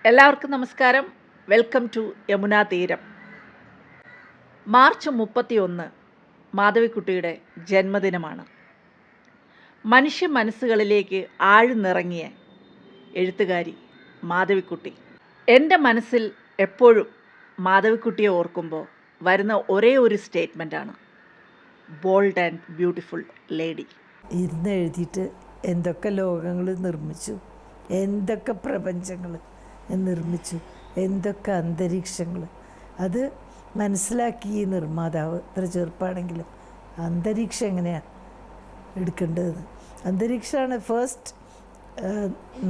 എല്ലാവർക്കും നമസ്കാരം. Welcome to Yamuna തീരം. മാർച്ച് 31 മാധവിക്കുട്ടിയുടെ ജന്മദിനമാണ്. മനുഷ്യ മനസ്സുകളിലേക്ക് ആഴ്ന്നിറങ്ങിയ എഴുത്തുകാരി മാധവിക്കുട്ടി. എൻ്റെ മനസ്സിൽ എപ്പോഴും മാധവിക്കുട്ടിയെ ഓർക്കുമ്പോൾ വരുന്ന ഒരേ ഒരു സ്റ്റേറ്റ്മെൻറ്റാണ്, ബോൾഡ് ആൻഡ് ബ്യൂട്ടിഫുൾ ലേഡി. ഇരുന്ന് എഴുതിയിട്ട് എന്തൊക്കെ ലോകങ്ങൾ നിർമ്മിച്ചു, എന്തൊക്കെ പ്രപഞ്ചങ്ങൾ നിർമ്മിച്ചു, എന്തൊക്കെ അന്തരീക്ഷങ്ങൾ. അത് മനസ്സിലാക്കി ഈ നിർമ്മാതാവ് ഇത്ര ചെറുപ്പാണെങ്കിലും അന്തരീക്ഷം എങ്ങനെയാണ് എടുക്കേണ്ടത്. അന്തരീക്ഷമാണ് ഫസ്റ്റ്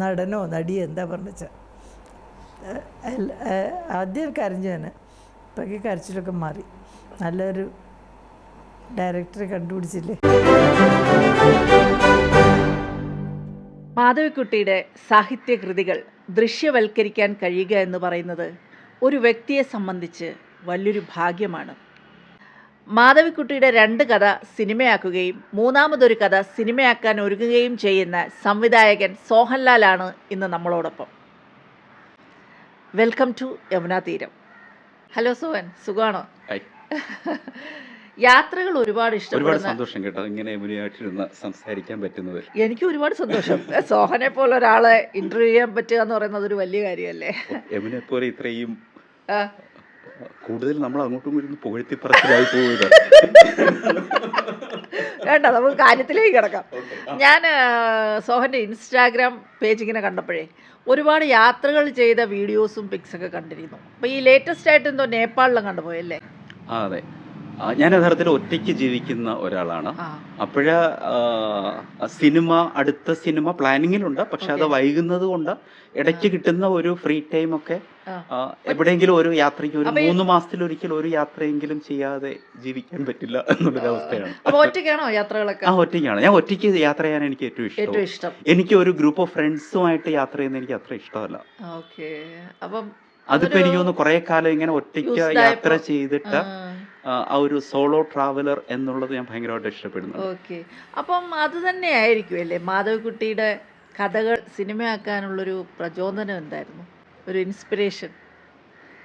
നടനോ നടിയോ എന്താ പറഞ്ഞാൽ. ആദ്യം കരഞ്ഞു ഞാൻ, ഇപ്പൊക്കെ കരച്ചിലൊക്കെ മാറി. നല്ലൊരു ഡയറക്ടറെ കണ്ടുപിടിച്ചില്ലേ. മാധവിക്കുട്ടിയുടെ സാഹിത്യകൃതികൾ ദൃശ്യവൽക്കരിക്കാൻ കഴിയുക എന്ന് പറയുന്നത് ഒരു വ്യക്തിയെ സംബന്ധിച്ച് വലിയൊരു ഭാഗ്യമാണ്. മാധവിക്കുട്ടിയുടെ 2 കഥ സിനിമയാക്കുകയും മൂന്നാമതൊരു കഥ സിനിമയാക്കാൻ ഒരുങ്ങുകയും ചെയ്യുന്ന സംവിധായകൻ സോഹൻലാലാണ് ഇന്ന് നമ്മളോടൊപ്പം. വെൽക്കം ടു യമുനാ തീരം. ഹലോ സോഹൻ, സുഖമാണോ? യാത്രകൾ ഒരുപാട് ഇഷ്ടപ്പെടുന്ന. സന്തോഷം കേട്ടോ ഇങ്ങനെ സംസാരിക്കാൻ പറ്റുന്നത്. എനിക്ക് ഒരുപാട് സന്തോഷം. സോഹനെ പോലെ ഒരാളെ ഇന്റർവ്യൂ ചെയ്യാൻ പറ്റുക എന്ന് പറയുന്നത് ഒരു വലിയ കാര്യമല്ലേ. യമുനെ പോലെ ഇത്രയും കൂടുതൽ നമ്മൾ അങ്ങോട്ടും ഇങ്ങോട്ടും പുകഴ്ത്തിപ്പറച്ചിലായി പോവുക. വേണ്ട, നമുക്ക് കാര്യത്തിലേക്ക് കിടക്കാം. ഞാൻ സോഹൻ്റെ ഇൻസ്റ്റാഗ്രാം പേജ് ഇങ്ങനെ കണ്ടപ്പോഴേ ഒരുപാട് യാത്രകൾ ചെയ്ത വീഡിയോസും പിക്സൊക്കെ കണ്ടിരുന്നു. അപ്പോൾ ഈ ലേറ്റസ്റ്റ് ആയിട്ട് എന്തോ നേപ്പാളിലും കണ്ടുപോയല്ലേ? അതെ, ഞാൻ യഥാർത്ഥത്തിൽ ഒറ്റയ്ക്ക് ജീവിക്കുന്ന ഒരാളാണ്. അപ്പോഴ അടുത്ത സിനിമ പ്ലാനിങ്ങിലുണ്ട്, പക്ഷെ അത് വൈകുന്നത് കൊണ്ട് ഇടയ്ക്ക് കിട്ടുന്ന ഒരു ഫ്രീ ടൈം ഒക്കെ എവിടെയെങ്കിലും ഒരു യാത്രയ്ക്ക് ഒരു 3 മാസത്തിലൊരിക്കൽ ഒരു യാത്രയെങ്കിലും ചെയ്യാതെ ജീവിക്കാൻ പറ്റില്ല എന്നുള്ളൊരവസ്ഥയാണ്. ഒറ്റയ്ക്കാണോ യാത്രകളൊക്കെ? ഒറ്റയ്ക്കാണ്. ഞാൻ ഒറ്റയ്ക്ക് യാത്ര ചെയ്യാൻ എനിക്ക് ഏറ്റവും ഇഷ്ടം. എനിക്ക് ഒരു ഗ്രൂപ്പ് ഓഫ് ഫ്രണ്ട്സുമായിട്ട് യാത്ര ചെയ്യുന്നത് എനിക്ക് അത്ര ഇഷ്ടമല്ല. അതിപ്പോ എനിക്ക് തോന്നുന്നു കുറെ കാലം ഇങ്ങനെ ഒറ്റയ്ക്ക് യാത്ര ചെയ്തിട്ട് ആ ഒരു സോളോ ട്രാവലർ എന്നുള്ളത് ഞാൻ ഭയങ്കരമായിട്ട് ഇഷ്ടപ്പെടുന്നു. ഓക്കെ, അപ്പം അത് തന്നെ ആയിരിക്കും അല്ലേ മാധവിക്കുട്ടിയുടെ കഥകൾ സിനിമയാക്കാനുള്ളൊരു പ്രചോദനം എന്തായിരുന്നു? ഒരു ഇൻസ്പിറേഷൻ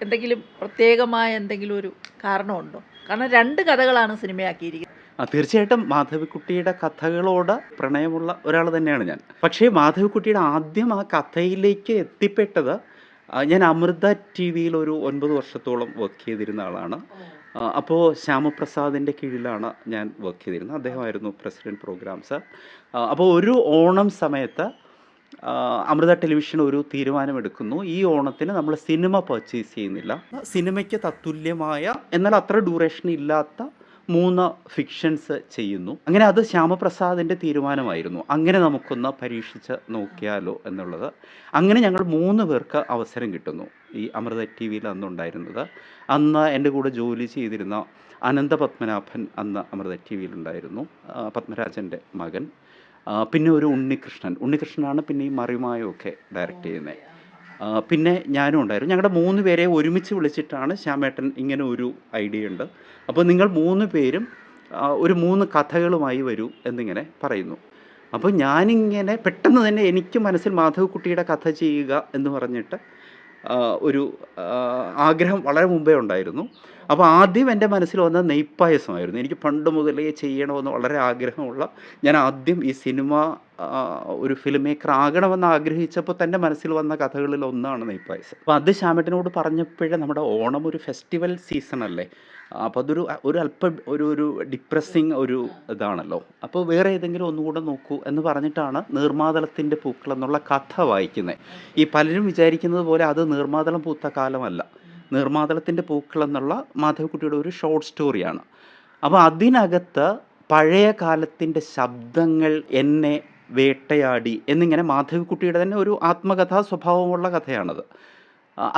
എന്തെങ്കിലും പ്രത്യേകമായ എന്തെങ്കിലും ഒരു കാരണമുണ്ടോ? കാരണം 2 കഥകളാണ് സിനിമയാക്കിയിരിക്കുന്നത്. തീർച്ചയായിട്ടും മാധവിക്കുട്ടിയുടെ കഥകളോട് പ്രണയമുള്ള ഒരാൾ തന്നെയാണ് ഞാൻ. പക്ഷേ മാധവിക്കുട്ടിയുടെ ആദ്യം ആ കഥയിലേക്ക് എത്തിപ്പെട്ടത്, ഞാൻ അമൃത ടി വിയിൽ ഒരു 9 വർഷത്തോളം വർക്ക് ചെയ്തിരുന്ന ആളാണ്. അപ്പോൾ ശ്യാമപ്രസാദിൻ്റെ കീഴിലാണ് ഞാൻ വർക്ക് ചെയ്തിരുന്നത്. അദ്ദേഹമായിരുന്നു പ്രസിഡൻറ്റ് പ്രോഗ്രാംസ്. അപ്പോൾ ഒരു ഓണം സമയത്ത് അമൃത ടെലിവിഷൻ ഒരു തീരുമാനമെടുക്കുന്നു, ഈ ഓണത്തിന് നമ്മൾ സിനിമ പർച്ചേസ് ചെയ്യുന്നില്ല, സിനിമയ്ക്ക് തത്തുല്യമായ എന്നാൽ അത്ര ഡ്യൂറേഷൻ ഇല്ലാത്ത 3 ഫിക്ഷൻസ് ചെയ്യുന്നു. അങ്ങനെ അത് ശ്യാമപ്രസാദിൻ്റെ തീരുമാനമായിരുന്നു. അങ്ങനെ നമുക്കൊന്ന് പരീക്ഷിച്ച് നോക്കിയാലോ എന്നുള്ളത്. അങ്ങനെ ഞങ്ങൾ 3 പേർക്ക് അവസരം കിട്ടുന്നു. ഈ അമൃത ടി വിയിൽ അന്നുണ്ടായിരുന്നത്, അന്ന് എൻ്റെ കൂടെ ജോലി ചെയ്തിരുന്ന അനന്തപത്മനാഭൻ അന്ന് അമൃത ടി വിയിലുണ്ടായിരുന്നു, പത്മരാജൻ്റെ മകൻ. പിന്നെ ഒരു ഉണ്ണികൃഷ്ണനാണ് പിന്നെ ഈ മറിമായൊക്കെ ഡയറക്റ്റ് ചെയ്യുന്നത്. പിന്നെ ഞാനും ഉണ്ടായിരുന്നു. ഞങ്ങളുടെ 3 പേരെ ഒരുമിച്ച് വിളിച്ചിട്ടാണ് ശ്യാമേട്ടൻ ഇങ്ങനെ ഒരു ഐഡിയ ഉണ്ട്, അപ്പോൾ നിങ്ങൾ 3 പേരും ഒരു 3 കഥകളുമായി വരൂ എന്നിങ്ങനെ പറയുന്നു. അപ്പോൾ ഞാനിങ്ങനെ പെട്ടെന്ന് തന്നെ എനിക്ക് മനസ്സിൽ മാധവിക്കുട്ടിയുടെ കഥ ചെയ്യുക എന്ന് പറഞ്ഞിട്ട് ഒരു ആഗ്രഹം വളരെ മുമ്പേ ഉണ്ടായിരുന്നു. അപ്പോൾ ആദ്യം എൻ്റെ മനസ്സിൽ വന്ന നെയ്പ്പായസമായിരുന്നു. എനിക്ക് പണ്ട് മുതലേ ചെയ്യണമെന്ന് വളരെ ആഗ്രഹമുള്ള, ഞാൻ ആദ്യം ഈ സിനിമ ഒരു ഫിലിം മേക്കർ ആകണമെന്ന് ആഗ്രഹിച്ചപ്പോൾ തന്നെ മനസ്സിൽ വന്ന കഥകളിൽ ഒന്നാണ് നെയ്പ്പായസം. അപ്പോൾ അത് ശ്യാമേട്ടനോട് പറഞ്ഞപ്പോഴേ, നമ്മുടെ ഓണം ഒരു ഫെസ്റ്റിവൽ സീസൺ അല്ലേ, അപ്പോൾ അതൊരു അല്പം ഒരു ഡിപ്രസിങ് ഒരു ഇതാണല്ലോ, അപ്പോൾ വേറെ ഏതെങ്കിലും ഒന്നുകൂടെ നോക്കൂ എന്ന് പറഞ്ഞിട്ടാണ് നീർമാതളത്തിൻ്റെ പൂക്കൾ എന്നുള്ള കഥ വായിക്കുന്നത്. ഈ പലരും വിചാരിക്കുന്നത് പോലെ അത് നീർമാതളം പൂത്ത കാലമല്ല, നീർമാതളത്തിൻ്റെ പൂക്കൾ എന്നുള്ള മാധവിക്കുട്ടിയുടെ ഒരു ഷോർട്ട് സ്റ്റോറിയാണ്. അപ്പോൾ അതിനകത്ത് പഴയ കാലത്തിൻ്റെ ശബ്ദങ്ങൾ എന്നെ വേട്ടയാടി എന്നിങ്ങനെ മാധവിക്കുട്ടിയുടെ തന്നെ ഒരു ആത്മകഥാ സ്വഭാവമുള്ള കഥയാണത്,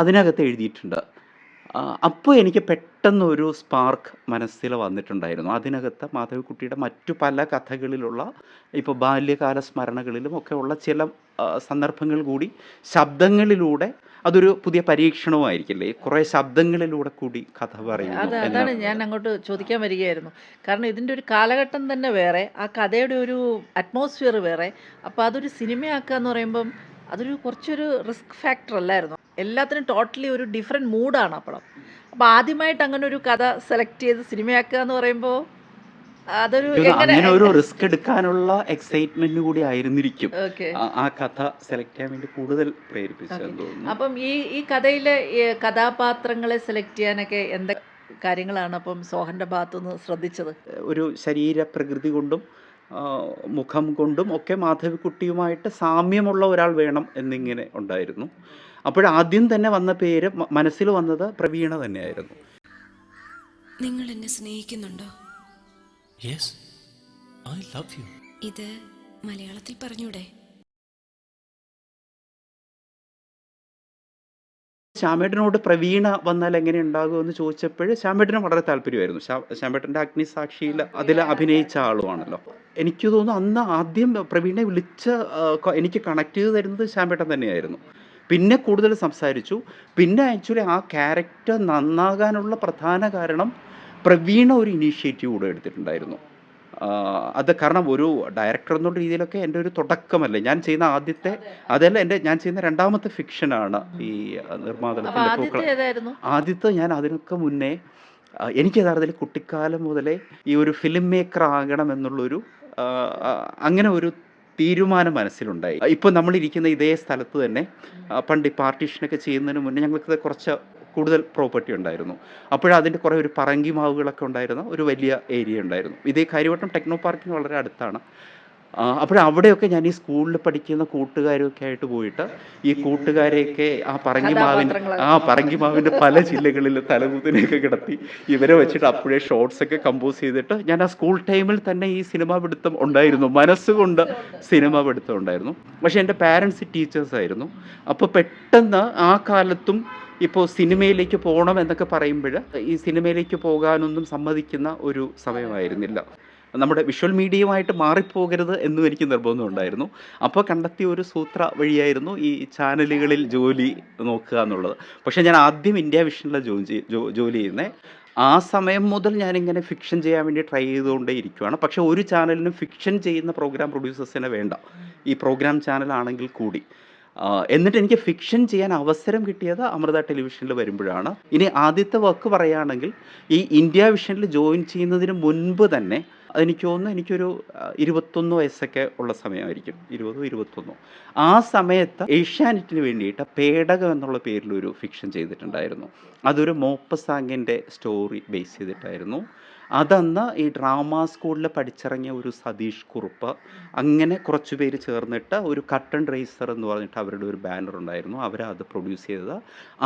അതിനകത്ത് എഴുതിയിട്ടുണ്ട്. അപ്പോൾ എനിക്ക് പെട്ടെന്നൊരു സ്പാർക്ക് മനസ്സിൽ വന്നിട്ടുണ്ടായിരുന്നു. അതിനകത്ത് മാധവിക്കുട്ടിയുടെ മറ്റു പല കഥകളിലുള്ള, ഇപ്പോൾ ബാല്യകാല സ്മരണകളിലും ഒക്കെ ഉള്ള ചില സന്ദർഭങ്ങൾ കൂടി ശബ്ദങ്ങളിലൂടെ, അതൊരു പുതിയ പരീക്ഷണവുമായിരിക്കില്ലേ, കുറേ ശബ്ദങ്ങളിലൂടെ കൂടി കഥ പറയുന്നു. അതാണ് ഞാൻ അങ്ങോട്ട് ചോദിക്കാൻ വരികയായിരുന്നു. കാരണം ഇതിൻ്റെ ഒരു കാലഘട്ടം തന്നെ വേറെ, ആ കഥയുടെ ഒരു അറ്റ്മോസ്ഫിയർ വേറെ. അപ്പോൾ അതൊരു സിനിമയാക്കുക എന്ന് പറയുമ്പം അതൊരു കുറച്ചൊരു റിസ്ക് ഫാക്ടർ അല്ലായിരുന്നു? എല്ലാത്തിനും ടോട്ടലി ഒരു ഡിഫറെൻറ്റ് മൂഡാണ് ആ പടം. അപ്പോൾ ആദ്യമായിട്ട് അങ്ങനെ ഒരു കഥ സെലക്ട് ചെയ്ത് സിനിമയാക്കുക എന്ന് പറയുമ്പോൾ അതൊരു അങ്ങനെ ഒരു റിസ്ക് എടുക്കാനുള്ള എക്സൈറ്റ്മെന്റ് കൂടി ആയിരുന്നിരിക്കും ഓക്കെ. ആ കഥ സെലക്ട് ചെയ്യാൻ വേണ്ടി കൂടുതൽ പ്രേരിപ്പിച്ചതെന്ന് തോന്നുന്നു. അപ്പം ഈ കഥയിലെ കഥാപാത്രങ്ങളെ സെലക്ട് ചെയ്യാനൊക്കെ എന്തൊക്കെ കാര്യങ്ങളാണ് അപ്പം സോഹൻ്റെ ഭാഗത്തുനിന്ന് ശ്രദ്ധിച്ചത്? ഒരു ശരീരപ്രകൃതി കൊണ്ടും മുഖം കൊണ്ടും ഒക്കെ മാധവിക്കുട്ടിയുമായിട്ട് സാമ്യമുള്ള ഒരാൾ വേണം എന്നിങ്ങനെ ഉണ്ടായിരുന്നു. അപ്പോഴാദ്യം തന്നെ വന്ന പേര് മനസ്സിൽ വന്നത് പ്രവീണ തന്നെയായിരുന്നു. നിങ്ങൾ എന്നെ സ്നേഹിക്കുന്നുണ്ടോ? Yes, I love you. ഇത് മലയാളത്തിൽ പറഞ്ഞൂടെ? ശ്യാമേട്ടനോട് പ്രവീണ വന്നാൽ എങ്ങനെ ഉണ്ടാകുമെന്ന് ചോദിച്ചപ്പോൾ ശ്യാമേട്ടന് വളരെ താല്പര്യമായിരുന്നു. ശ്യാമേട്ടൻ്റെ അഗ്നിസാക്ഷിയിൽ അതിൽ അഭിനയിച്ച ആളുമാണല്ലോ. എനിക്ക് തോന്നുന്നു അന്ന് ആദ്യം പ്രവീണെ വിളിച്ച് എനിക്ക് കണക്ട് ചെയ്ത് തരുന്നത് ശ്യാമേട്ടൻ തന്നെയായിരുന്നു. പിന്നെ കൂടുതൽ സംസാരിച്ചു. പിന്നെ ആക്ച്വലി ആ ക്യാരക്ടർ നന്നാകാനുള്ള പ്രധാന കാരണം പ്രവീണ ഒരു ഇനീഷ്യേറ്റീവ് കൂടെ എടുത്തിട്ടുണ്ടായിരുന്നു. അത് കാരണം ഒരു ഡയറക്ടർ എന്നുള്ള രീതിയിലൊക്കെ എൻ്റെ ഒരു തുടക്കമല്ലേ, ഞാൻ ചെയ്യുന്ന ഞാൻ ചെയ്യുന്ന രണ്ടാമത്തെ ഫിക്ഷനാണ് ഈ നിർമ്മാതളത്തിൻ്റെ പൂക്കൾ. ആദ്യത്തെ ഞാൻ അതിനൊക്കെ മുന്നേ എനിക്ക് യഥാർത്ഥത്തിൽ കുട്ടിക്കാലം മുതലേ ഈ ഒരു ഫിലിം മേക്കർ ആകണം എന്നുള്ളൊരു അങ്ങനെ ഒരു തീരുമാനം മനസ്സിലുണ്ടായി. ഇപ്പോൾ നമ്മളിരിക്കുന്ന ഇതേ സ്ഥലത്ത് തന്നെ പണ്ട് ഈ പാർട്ടീഷനൊക്കെ ചെയ്യുന്നതിന് മുന്നേ ഞങ്ങൾക്ക് കുറച്ച് കൂടുതൽ പ്രോപ്പർട്ടി ഉണ്ടായിരുന്നു. അപ്പോഴതിൻ്റെ കുറേ ഒരു പറങ്കി മാവുകളൊക്കെ ഉണ്ടായിരുന്ന ഒരു വലിയ ഏരിയ ഉണ്ടായിരുന്നു. ഇതേ കാര്യവട്ടം ടെക്നോ പാർക്കിന് വളരെ അടുത്താണ്. അവിടെയൊക്കെ ഞാൻ ഈ സ്കൂളിൽ പഠിക്കുന്ന കൂട്ടുകാരൊക്കെ ആയിട്ട് പോയിട്ട് ഈ കൂട്ടുകാരെയൊക്കെ ആ പറങ്കിമാവിൻ്റെ പല ജില്ലകളിൽ തലകുത്തിനെയൊക്കെ കിടത്തി ഇവരെ വെച്ചിട്ട് അപ്പോഴേ ഷോർട്സൊക്കെ കമ്പോസ് ചെയ്തിട്ട് ഞാൻ ആ സ്കൂൾ ടൈമിൽ തന്നെ ഈ സിനിമാ പിടുത്തം ഉണ്ടായിരുന്നു, മനസ്സുകൊണ്ട് സിനിമാ പിടുത്തം ഉണ്ടായിരുന്നു. പക്ഷേ എൻ്റെ പാരൻസ് ടീച്ചേഴ്സായിരുന്നു. അപ്പോൾ പെട്ടെന്ന് ആ കാലത്തും ഇപ്പോൾ സിനിമയിലേക്ക് പോകണം എന്നൊക്കെ പറയുമ്പോൾ ഈ സിനിമയിലേക്ക് പോകാനൊന്നും സമ്മതിക്കുന്ന ഒരു സമയമായിരുന്നില്ല. നമ്മുടെ വിഷ്വൽ മീഡിയയുമായിട്ട് മാറിപ്പോകരുത് എന്നും എനിക്ക് നിർബന്ധമുണ്ടായിരുന്നു. അപ്പോൾ കണ്ടെത്തിയ ഒരു സൂത്ര വഴിയായിരുന്നു ഈ ചാനലുകളിൽ ജോലി നോക്കുക എന്നുള്ളത്. പക്ഷേ ഞാൻ ആദ്യം ഇന്ത്യ വിഷനിലാണ് ജോലി ചെയ്യുന്നത്. ആ സമയം മുതൽ ഞാനിങ്ങനെ ഫിക്ഷൻ ചെയ്യാൻ വേണ്ടി ട്രൈ ചെയ്തുകൊണ്ടേ ഇരിക്കുകയാണ്. പക്ഷേ ഒരു ചാനലിനും ഫിക്ഷൻ ചെയ്യുന്ന പ്രോഗ്രാം പ്രൊഡ്യൂസേഴ്സിനെ വേണ്ട, ഈ പ്രോഗ്രാം ചാനലാണെങ്കിൽ കൂടി. എന്നിട്ട് എനിക്ക് ഫിക്ഷൻ ചെയ്യാൻ അവസരം കിട്ടിയത് അമൃത ടെലിവിഷനിൽ വരുമ്പോഴാണ്. ഇനി ആദ്യത്തെ വർക്ക് പറയുകയാണെങ്കിൽ ഈ ഇന്ത്യ വിഷനിൽ ജോയിൻ ചെയ്യുന്നതിന് മുൻപ് തന്നെ എനിക്ക് തോന്നുന്നു എനിക്കൊരു 21 വയസ്സൊക്കെ ഉള്ള സമയമായിരിക്കും, 20-21. ആ സമയത്ത് ഏഷ്യാനെറ്റിന് വേണ്ടിയിട്ട് പേടകം എന്നുള്ള പേരിലൊരു ഫിക്ഷൻ ചെയ്തിട്ടുണ്ടായിരുന്നു. അതൊരു മോപ്പസാങ്ങിൻ്റെ സ്റ്റോറി ബേസ് ചെയ്തിട്ടായിരുന്നു. അതന്ന് ഈ ഡ്രാമ സ്കൂളിൽ പഠിച്ചിറങ്ങിയ ഒരു സതീഷ് കുറുപ്പ്, അങ്ങനെ കുറച്ച് പേര് ചേർന്നിട്ട് ഒരു കട്ടൺ റേസർ എന്ന് പറഞ്ഞിട്ട് അവരുടെ ഒരു ബാനർ ഉണ്ടായിരുന്നു, അവരത് പ്രൊഡ്യൂസ് ചെയ്തത്.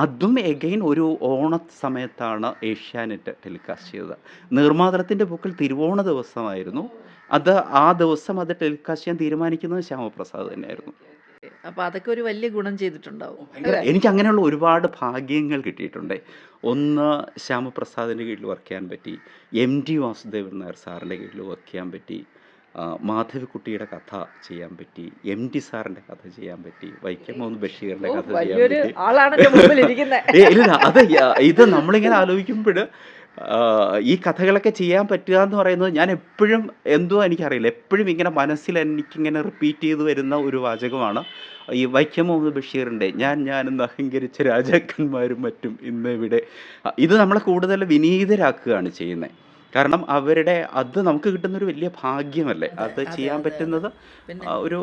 അതും എഗെയിൻ ഒരു ഓണ സമയത്താണ് ഏഷ്യാനെറ്റ് ടെലികാസ്റ്റ് ചെയ്തത്. നിർമ്മാതളത്തിൻ്റെ പൂക്കൾ തിരുവോണ ദിവസമായിരുന്നു. ആ ദിവസം അത് ടെലികാസ്റ്റ് ചെയ്യാൻ തീരുമാനിക്കുന്നത് ശ്യാമപ്രസാദ് തന്നെയായിരുന്നു. അപ്പോൾ അതൊക്കെ ഒരു വലിയ ഗുണം ചെയ്തിട്ടുണ്ടാവും. എനിക്ക് അങ്ങനെയുള്ള ഒരുപാട് ഭാഗ്യങ്ങൾ കിട്ടിയിട്ടുണ്ട്. ഒന്ന്, ശ്യാമപ്രസാദിൻ്റെ കീഴിൽ വർക്ക് ചെയ്യാൻ പറ്റി, MT വാസുദേവൻ നായർ സാറിൻ്റെ കീഴിൽ വർക്ക് ചെയ്യാൻ പറ്റി, മാധവിക്കുട്ടിയുടെ കഥ ചെയ്യാൻ പറ്റി, MT സാറിൻ്റെ കഥ ചെയ്യാൻ പറ്റി, വൈക്കം മുഹമ്മദ് ബഷീറിൻ്റെ കഥ ചെയ്യാൻ പറ്റി. ഇത് നമ്മളിങ്ങനെ ആലോചിക്കുമ്പോൾ ഈ കഥകളൊക്കെ ചെയ്യാൻ പറ്റുക എന്ന് പറയുന്നത് ഞാൻ എപ്പോഴും എന്തോ എനിക്കറിയില്ല, എപ്പോഴും ഇങ്ങനെ മനസ്സിൽ എനിക്കിങ്ങനെ റിപ്പീറ്റ് ചെയ്ത് വരുന്ന ഒരു വാചകമാണ് ഈ വൈക്കം മുഹമ്മദ് ബഷീറിൻ്റെ ഞാനെന്ന് അഹങ്കരിച്ച രാജാക്കന്മാരും മറ്റും ഇന്ന് ഇവിടെ. ഇത് നമ്മളെ കൂടുതൽ വിനീതരാക്കുകയാണ് ചെയ്യുന്നത്. കാരണം അത് നമുക്ക് കിട്ടുന്നൊരു വലിയ ഭാഗ്യമല്ലേ, അത് ചെയ്യാൻ പറ്റുന്നത്. ഒരു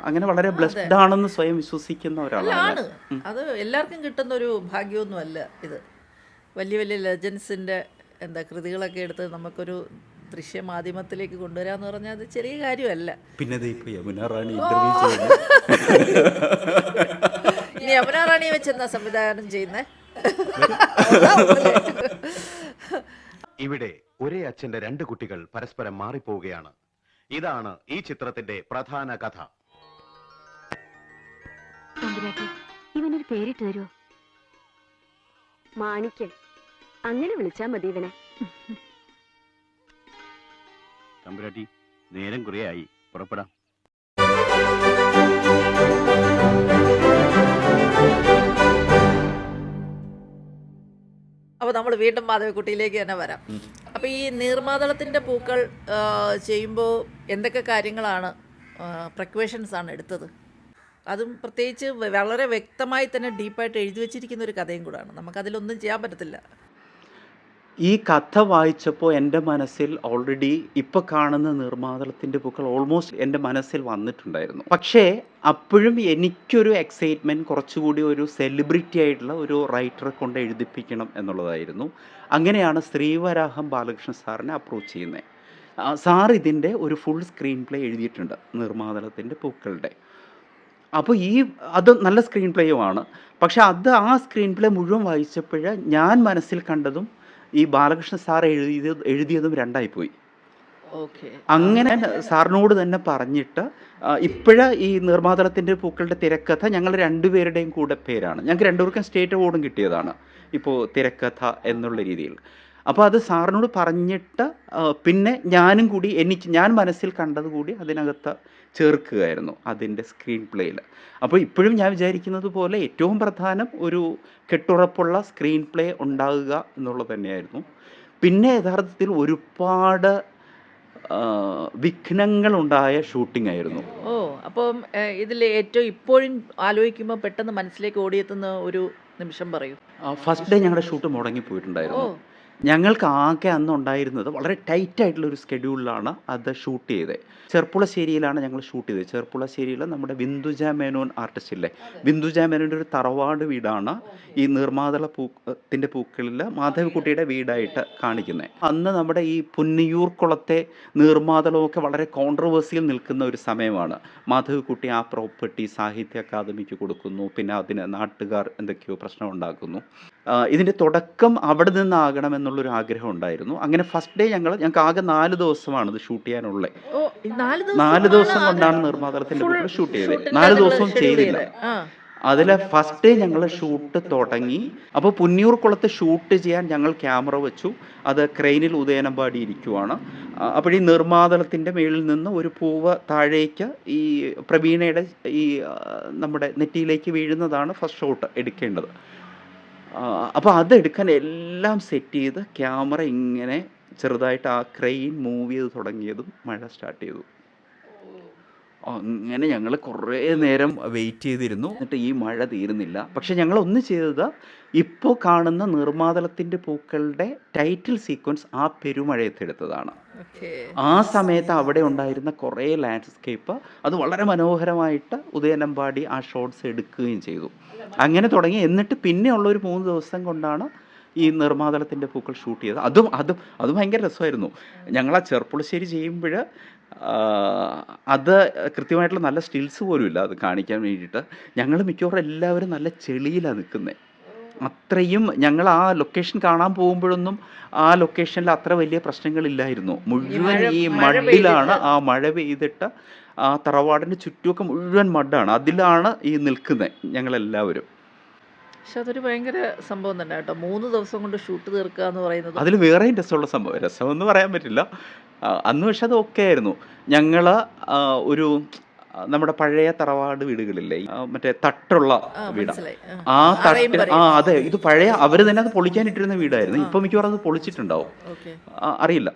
അങ്ങനെ വളരെ ബ്ലെസ്ഡ് ആണെന്ന് സ്വയം വിശ്വസിക്കുന്ന ഒരാളാണ്. അത് എല്ലാവർക്കും കിട്ടുന്ന ഒരു ഭാഗ്യമൊന്നുമല്ല ഇത്. വലിയ വലിയ ലെജൻസിൻ്റെ കൃതികളൊക്കെ എടുത്ത് നമുക്കൊരു ദൃശ്യമാധ്യമത്തിലേക്ക് കൊണ്ടുവരാന്ന് പറഞ്ഞാൽ അത് ചെറിയ കാര്യമല്ല. പിന്നെ യമുന റാണി ഇനി യമുന റാണിയെ വെച്ച് എന്താ സംവിധാനം ചെയ്യുന്നത്? ഇവിടെ ഒരേ അച്ഛന്റെ 2 കുട്ടികൾ പരസ്പരം മാറിപ്പോവുകയാണ്. ഇതാണ് ഈ ചിത്രത്തിന്റെ പ്രധാന കഥ. ഇവനൊരു പേരിട്ട് തരുമോ? മാണിക്കൻ, അങ്ങനെ വിളിച്ചാ മതി ഇവനെ. തമ്പുരാട്ടി, നേരം കുറേയായി, പുറപ്പെടാം. അപ്പോൾ നമ്മൾ വീണ്ടും മാധവിക്കുട്ടിയിലേക്ക് തന്നെ വരാം. അപ്പോൾ ഈ നീർമാതളത്തിൻ്റെ പൂക്കൾ ചെയ്യുമ്പോൾ എന്തൊക്കെ കാര്യങ്ങളാണ് പ്രിക്കോഷൻസ് ആണ് എടുത്തത്? അതും പ്രത്യേകിച്ച് വളരെ വ്യക്തമായി തന്നെ ഡീപ്പായിട്ട് എഴുതി വെച്ചിരിക്കുന്ന ഒരു കഥയും കൂടാണ്. നമുക്കതിലൊന്നും ചെയ്യാൻ പറ്റത്തില്ല. ഈ കഥ വായിച്ചപ്പോൾ എൻ്റെ മനസ്സിൽ ഓൾറെഡി ഇപ്പോൾ കാണുന്ന നിർമ്മാതളത്തിൻ്റെ പൂക്കൾ ഓൾമോസ്റ്റ് എൻ്റെ മനസ്സിൽ വന്നിട്ടുണ്ടായിരുന്നു. പക്ഷേ അപ്പോഴും എനിക്കൊരു എക്സൈറ്റ്മെൻറ്റ് കുറച്ചുകൂടി ഒരു സെലിബ്രിറ്റി ആയിട്ടുള്ള ഒരു റൈറ്ററെ കൊണ്ട് എഴുതിപ്പിക്കണം എന്നുള്ളതായിരുന്നു. അങ്ങനെയാണ് ശ്രീവരാഹം ബാലകൃഷ്ണൻ സാറിനെ അപ്രോച്ച് ചെയ്യുന്നത്. സാർ ഇതിൻ്റെ ഒരു ഫുൾ സ്ക്രീൻ പ്ലേ എഴുതിയിട്ടുണ്ട് നിർമ്മാതളത്തിൻ്റെ പൂക്കളുടെ. അപ്പോൾ അത് നല്ല സ്ക്രീൻ പ്ലേയുമാണ്. പക്ഷെ ആ സ്ക്രീൻ പ്ലേ മുഴുവൻ വായിച്ചപ്പോൾ ഞാൻ മനസ്സിൽ കണ്ടതും ഈ ബാലകൃഷ്ണൻ സാർ എഴുതിയതും രണ്ടായിപ്പോയി. ഓക്കെ. അങ്ങനെ സാറിനോട് തന്നെ പറഞ്ഞിട്ട് ഈ നിർമ്മാതളത്തിൻ്റെ പൂക്കളുടെ തിരക്കഥ ഞങ്ങൾ രണ്ടുപേരുടെയും കൂടെ പേരാണ്. ഞങ്ങൾക്ക് രണ്ടുപേർക്കും സ്റ്റേറ്റ് അവാർഡും കിട്ടിയതാണ് ഇപ്പോൾ തിരക്കഥ എന്നുള്ള രീതിയിൽ. അപ്പോൾ അത് സാറിനോട് പറഞ്ഞിട്ട് പിന്നെ ഞാനും കൂടി ഞാൻ മനസ്സിൽ കണ്ടത് കൂടി അതിനകത്ത് ചേർക്കുകയായിരുന്നു അതിൻ്റെ സ്ക്രീൻ പ്ലേയിൽ. അപ്പോൾ ഇപ്പോഴും ഞാൻ വിചാരിക്കുന്നത് പോലെ ഏറ്റവും പ്രധാനം ഒരു കെട്ടുറപ്പുള്ള സ്ക്രീൻ പ്ലേ ഉണ്ടാകുക എന്നുള്ളത് തന്നെയായിരുന്നു. പിന്നെ യഥാർത്ഥത്തിൽ ഒരുപാട് വിഘ്നങ്ങളുണ്ടായ ഷൂട്ടിംഗ് ആയിരുന്നു. ഓ, അപ്പം ഇതിൽ ഏറ്റവും ഇപ്പോഴും ആലോചിക്കുമ്പോൾ പെട്ടെന്ന് മനസ്സിലേക്ക് ഓടിയെത്തുന്ന ഒരു നിമിഷം പറയൂ. ഫസ്റ്റ് ഡേ ഞങ്ങളുടെ ഷൂട്ട് മുടങ്ങിപ്പോയിട്ടുണ്ടായിരുന്നു. ഞങ്ങൾക്ക് ആകെ അന്ന് ഉണ്ടായിരുന്നത് വളരെ ടൈറ്റായിട്ടുള്ളൊരു സ്കെഡ്യൂളിലാണ് അത് ഷൂട്ട് ചെയ്തത്. ചെർപ്പുളശ്ശേരിയിലാണ് ഞങ്ങൾ ഷൂട്ട് ചെയ്തത്. ചെർപ്പുളശ്ശേരിയിൽ നമ്മുടെ ബിന്ദുജ മേനോൻ ആർട്ടിസ്റ്റ് ഇല്ലേ, ബിന്ദുജ മേനോൻ്റെ ഒരു തറവാട് വീടാണ് ഈ നിർമ്മാതളത്തിൻ്റെ പൂക്കളിൽ മാധവിക്കുട്ടിയുടെ വീടായിട്ട് കാണിക്കുന്നത്. അന്ന് നമ്മുടെ ഈ പുന്നിയൂർ കുളത്തെ നിർമ്മാതളമൊക്കെ വളരെ കോൺട്രവേഴ്സിയിൽ നിൽക്കുന്ന ഒരു സമയമാണ്. മാധവിക്കുട്ടി ആ പ്രോപ്പർട്ടി സാഹിത്യ അക്കാദമിക്ക് കൊടുക്കുന്നു, പിന്നെ അതിന് നാട്ടുകാർ എന്തൊക്കെയോ പ്രശ്നം ഉണ്ടാക്കുന്നു. ഇതിൻ്റെ തുടക്കം അവിടെ നിന്നാകണമെന്നുള്ളൊരു ആഗ്രഹം ഉണ്ടായിരുന്നു. അങ്ങനെ ഫസ്റ്റ് ഡേ ഞങ്ങൾക്ക് ആകെ 4 ദിവസമാണ് ഇത് ഷൂട്ട് ചെയ്യാനുള്ളത്. 4 ദിവസം കൊണ്ടാണ് നിർമ്മാതളത്തിൻ്റെ പൂക്കൾ ഷൂട്ട് ചെയ്തത്. 4 ദിവസവും ചെയ്തില്ല. അതിൽ ഫസ്റ്റ് ഡേ ഞങ്ങൾ ഷൂട്ട് തുടങ്ങി. അപ്പോൾ പുന്നിയൂർ കുളത്ത് ഷൂട്ട് ചെയ്യാൻ ഞങ്ങൾ ക്യാമറ വെച്ചു. അത് ക്രെയിനിൽ ഉദയനമ്പാടി ഇരിക്കുവാണ്. അപ്പോൾ ഈ നിർമ്മാതളത്തിൻ്റെ മേളിൽ നിന്ന് ഒരു പൂവ് താഴേക്ക് ഈ പ്രവീണയുടെ നമ്മുടെ നെറ്റിയിലേക്ക് വീഴുന്നതാണ് ഫസ്റ്റ് ഷോട്ട് എടുക്കേണ്ടത്. അപ്പോൾ അതെടുക്കാൻ എല്ലാം സെറ്റ് ചെയ്ത് ക്യാമറ ഇങ്ങനെ ചെറുതായിട്ട് ആ ക്രെയിൻ മൂവ് ചെയ്ത് തുടങ്ങിയതും മഴ സ്റ്റാർട്ട് ചെയ്തു. അങ്ങനെ ഞങ്ങൾ കുറേ നേരം വെയിറ്റ് ചെയ്തിരുന്നു. എന്നിട്ട് ഈ മഴ തീരുന്നില്ല. പക്ഷെ ഞങ്ങൾ ഒന്ന് ചെയ്തത് ഇപ്പോൾ കാണുന്ന നിർമ്മാതളത്തിൻ്റെ പൂക്കളുടെ ടൈറ്റിൽ സീക്വൻസ് ആ പെരുമഴയത്തെടുത്തതാണ്. ആ സമയത്ത് അവിടെ ഉണ്ടായിരുന്ന കുറേ ലാൻഡ്സ്കേപ്പ് അത് വളരെ മനോഹരമായിട്ട് ഉദയനമ്പാടി ആ ഷോട്ട്സ് എടുക്കുകയും ചെയ്തു. അങ്ങനെ തുടങ്ങി. എന്നിട്ട് പിന്നെയുള്ള ഒരു 3 ദിവസം കൊണ്ടാണ് ഈ നിർമ്മാതളത്തിൻ്റെ പൂക്കൾ ഷൂട്ട് ചെയ്തത്. അത് ഭയങ്കര രസമായിരുന്നു. ഞങ്ങൾ ആ ചെർപ്പുളശ്ശേരി ചെയ്യുമ്പോൾ അത് കൃത്യമായിട്ടുള്ള നല്ല സ്റ്റിൽസ് പോലും ഇല്ല അത് കാണിക്കാൻ വേണ്ടിയിട്ട്. ഞങ്ങൾ മിക്കവാറും എല്ലാവരും നല്ല ചെളിയിലാണ് നിൽക്കുന്നത്. അത്രയും ഞങ്ങൾ ആ ലൊക്കേഷൻ കാണാൻ പോകുമ്പോഴൊന്നും ആ ലൊക്കേഷനിൽ അത്ര വലിയ പ്രശ്നങ്ങളില്ലായിരുന്നു. മുഴുവൻ ഈ മഡിലാണ്. ആ മഴ പെയ്തിട്ട് ആ തറവാടിൻ്റെ ചുറ്റുമൊക്കെ മുഴുവൻ മഡാണ്. അതിലാണ് ഈ നിൽക്കുന്നത് ഞങ്ങളെല്ലാവരും. പക്ഷെ അതൊരു ഭയങ്കര സംഭവം തന്നെ കേട്ടോ, 3 ദിവസം കൊണ്ട് ഷൂട്ട് തീർക്കുക എന്ന് പറയുന്നത്. അതിൽ വേറെയും രസമുള്ള സംഭവം, രസമെന്ന് പറയാൻ പറ്റില്ല അന്ന്. പക്ഷെ അത് ഓക്കെ ആയിരുന്നു. ഞങ്ങൾ ഒരു നമ്മുടെ പഴയ തറവാട് വീടുകളില്ലേ, മറ്റേ തട്ടുള്ള വീടാണ്. ആ തട്ട് അതെ, ഇത് പഴയ അവർ തന്നെ അത് പൊളിക്കാനിട്ടിരുന്ന വീടായിരുന്നു. ഇപ്പം മിക്കവാറും അത് പൊളിച്ചിട്ടുണ്ടാവും, അറിയില്ല.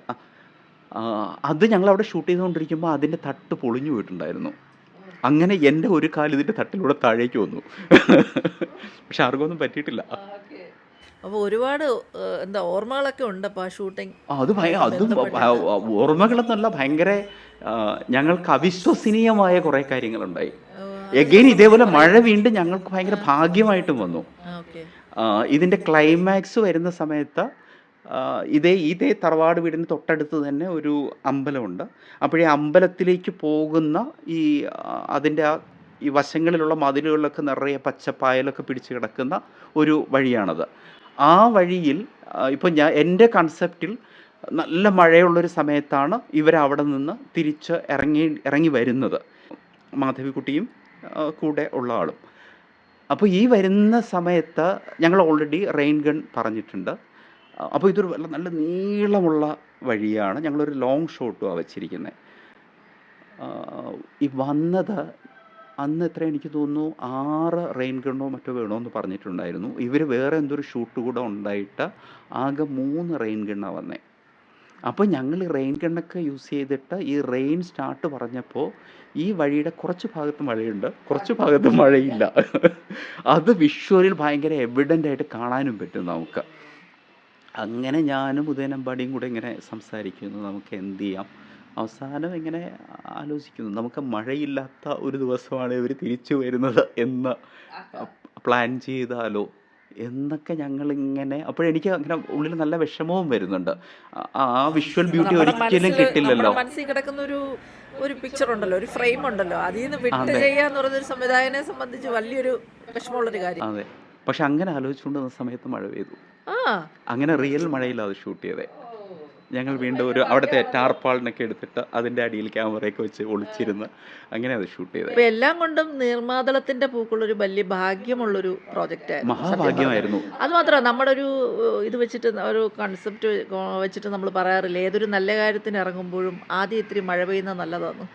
അത് ഞങ്ങൾ അവിടെ ഷൂട്ട് ചെയ്തുകൊണ്ടിരിക്കുമ്പോൾ അതിൻ്റെ തട്ട് പൊളിഞ്ഞു പോയിട്ടുണ്ടായിരുന്നു. അങ്ങനെ എൻ്റെ ഒരു കാല് ഇതിൻ്റെ തട്ടിലൂടെ താഴേക്ക് വന്നു. പക്ഷെ ആർക്കൊന്നും പറ്റിയിട്ടില്ല. അപ്പോൾ ഒരുപാട് ഓർമ്മകളൊക്കെ ഉണ്ട് അപ്പോൾ ആ ഷൂട്ടിങ്. അതും ഓർമ്മകളെന്നല്ല, ഭയങ്കര ഞങ്ങൾക്ക് അവിശ്വസനീയമായ കുറേ കാര്യങ്ങളുണ്ടായി. എഗെയിൻ ഇതേപോലെ മഴ വീണ്ടും ഞങ്ങൾക്ക് ഭയങ്കര ഭാഗ്യമായിട്ടും വന്നു. ഇതിൻ്റെ ക്ലൈമാക്സ് വരുന്ന സമയത്ത് ഇതേ തറവാട് വീടിന് തൊട്ടടുത്ത് തന്നെ ഒരു അമ്പലമുണ്ട്. അപ്പോഴേ അമ്പലത്തിലേക്ക് പോകുന്ന അതിൻ്റെ ഈ വശങ്ങളിലുള്ള മതിലുകളിലൊക്കെ നിറയെ പച്ചപ്പായലൊക്കെ പിടിച്ച് കിടക്കുന്ന ഒരു വഴിയാണത്. ആ വഴിയിൽ ഇപ്പോൾ എൻ്റെ കൺസെപ്റ്റിൽ നല്ല മഴയുള്ളൊരു സമയത്താണ് ഇവരവിടെ നിന്ന് തിരിച്ച് ഇറങ്ങി വരുന്നത്, മാധവിക്കുട്ടിയും കൂടെ ഉള്ള ആളും. അപ്പോൾ ഈ വരുന്ന സമയത്ത് ഞങ്ങൾ ഓൾറെഡി റെയിൻ ഗൺ പറഞ്ഞിട്ടുണ്ട്. അപ്പോൾ ഇതൊരു നല്ല നീളമുള്ള വഴിയാണ്. ഞങ്ങളൊരു ലോങ് ഷോട്ടുമാണ് വെച്ചിരിക്കുന്നത്. ഈ വന്നത് അന്ന് എത്ര എനിക്ക് തോന്നുന്നു 6 റെയിൻ ഗണ്ണോ മറ്റോ വേണമെന്ന് പറഞ്ഞിട്ടുണ്ടായിരുന്നു. ഇവർ വേറെ എന്തൊരു ഷൂട്ട് കൂടെ ഉണ്ടായിട്ട് ആകെ 3 റെയിൻ ഗണ്ണാണ് വന്നത്. അപ്പോൾ ഞങ്ങൾ റെയിൻ ഗണ്ണൊക്കെ യൂസ് ചെയ്തിട്ട് ഈ റെയിൻ സ്റ്റാർട്ട് പറഞ്ഞപ്പോൾ ഈ വഴിയുടെ കുറച്ച് ഭാഗത്ത് മഴയുണ്ട്, കുറച്ച് ഭാഗത്ത് മഴയില്ല. അത് വിഷ്വലിൽ ഭയങ്കര എവിഡൻ്റ് ആയിട്ട് കാണാനും പറ്റും നമുക്ക്. അങ്ങനെ ഞാനും ഉദയൻ അമ്പാടിയും കൂടെ ഇങ്ങനെ സംസാരിക്കുന്നു, നമുക്ക് എന്ത് ചെയ്യാം. അവസാനം ഇങ്ങനെ ആലോചിക്കുന്നു, നമുക്ക് മഴയില്ലാത്ത ഒരു ദിവസമാണ് ഇവർ തിരിച്ചു വരുന്നത് എന്ന് പ്ലാൻ ചെയ്താലോ എന്നൊക്കെ ഞങ്ങളിങ്ങനെ. അപ്പോഴെനിക്ക് അങ്ങനെ ഉള്ളിൽ നല്ല വിഷമവും വരുന്നുണ്ട്. ആ വിഷ്വൽ ബ്യൂട്ടി ഒരിക്കലും കിട്ടില്ലല്ലോ. മനസ്സിൽ കിടക്കുന്ന ഒരു പിക്ചർ ഉണ്ടല്ലോ, ഒരു ഫ്രെയിം ഉണ്ടല്ലോ, അതിൽ നിന്ന് വിട്ട് ചെയ്യാന്ന് പറയുന്നൊരു സംവിധായകനെ സംബന്ധിച്ച് വലിയൊരു വിഷമമുള്ളൊരു കാര്യം. അതെ, പക്ഷെ അങ്ങനെ ആലോചിച്ചുകൊണ്ടിരുന്ന സമയത്ത് മഴ പെയ്തു. ആ അങ്ങനെ റിയൽ മഴയില്ലാതെ ഷൂട്ട് ചെയ്തേ. ഞങ്ങൾ വീണ്ടും ഒരു അവിടുത്തെ ടാർപ്പാളിനൊക്കെ എടുത്തിട്ട് അതിൻ്റെ അടിയിൽ ക്യാമറയൊക്കെ വെച്ച് ഒളിച്ചിരുന്ന് അങ്ങനെ അത് ഷൂട്ട് ചെയ്തത്. അപ്പൊ എല്ലാം കൊണ്ടും നീർമാതളത്തിന്റെ പൂക്കളൊരു വലിയ ഭാഗ്യമുള്ളൊരു പ്രോജക്റ്റ് ആയിരുന്നു. മഹാഭാഗ്യമായിരുന്നു. അത് മാത്രമല്ല, നമ്മുടെ ഒരു ഇത് വെച്ചിട്ട് ഒരു കൺസെപ്റ്റ് വെച്ചിട്ട് നമ്മൾ പറയാറില്ല, ഏതൊരു നല്ല കാര്യത്തിന് ഇറങ്ങുമ്പോഴും ആദ്യം ഇത്തിരി മഴ പെയ്യുന്നത് നല്ലതാണ്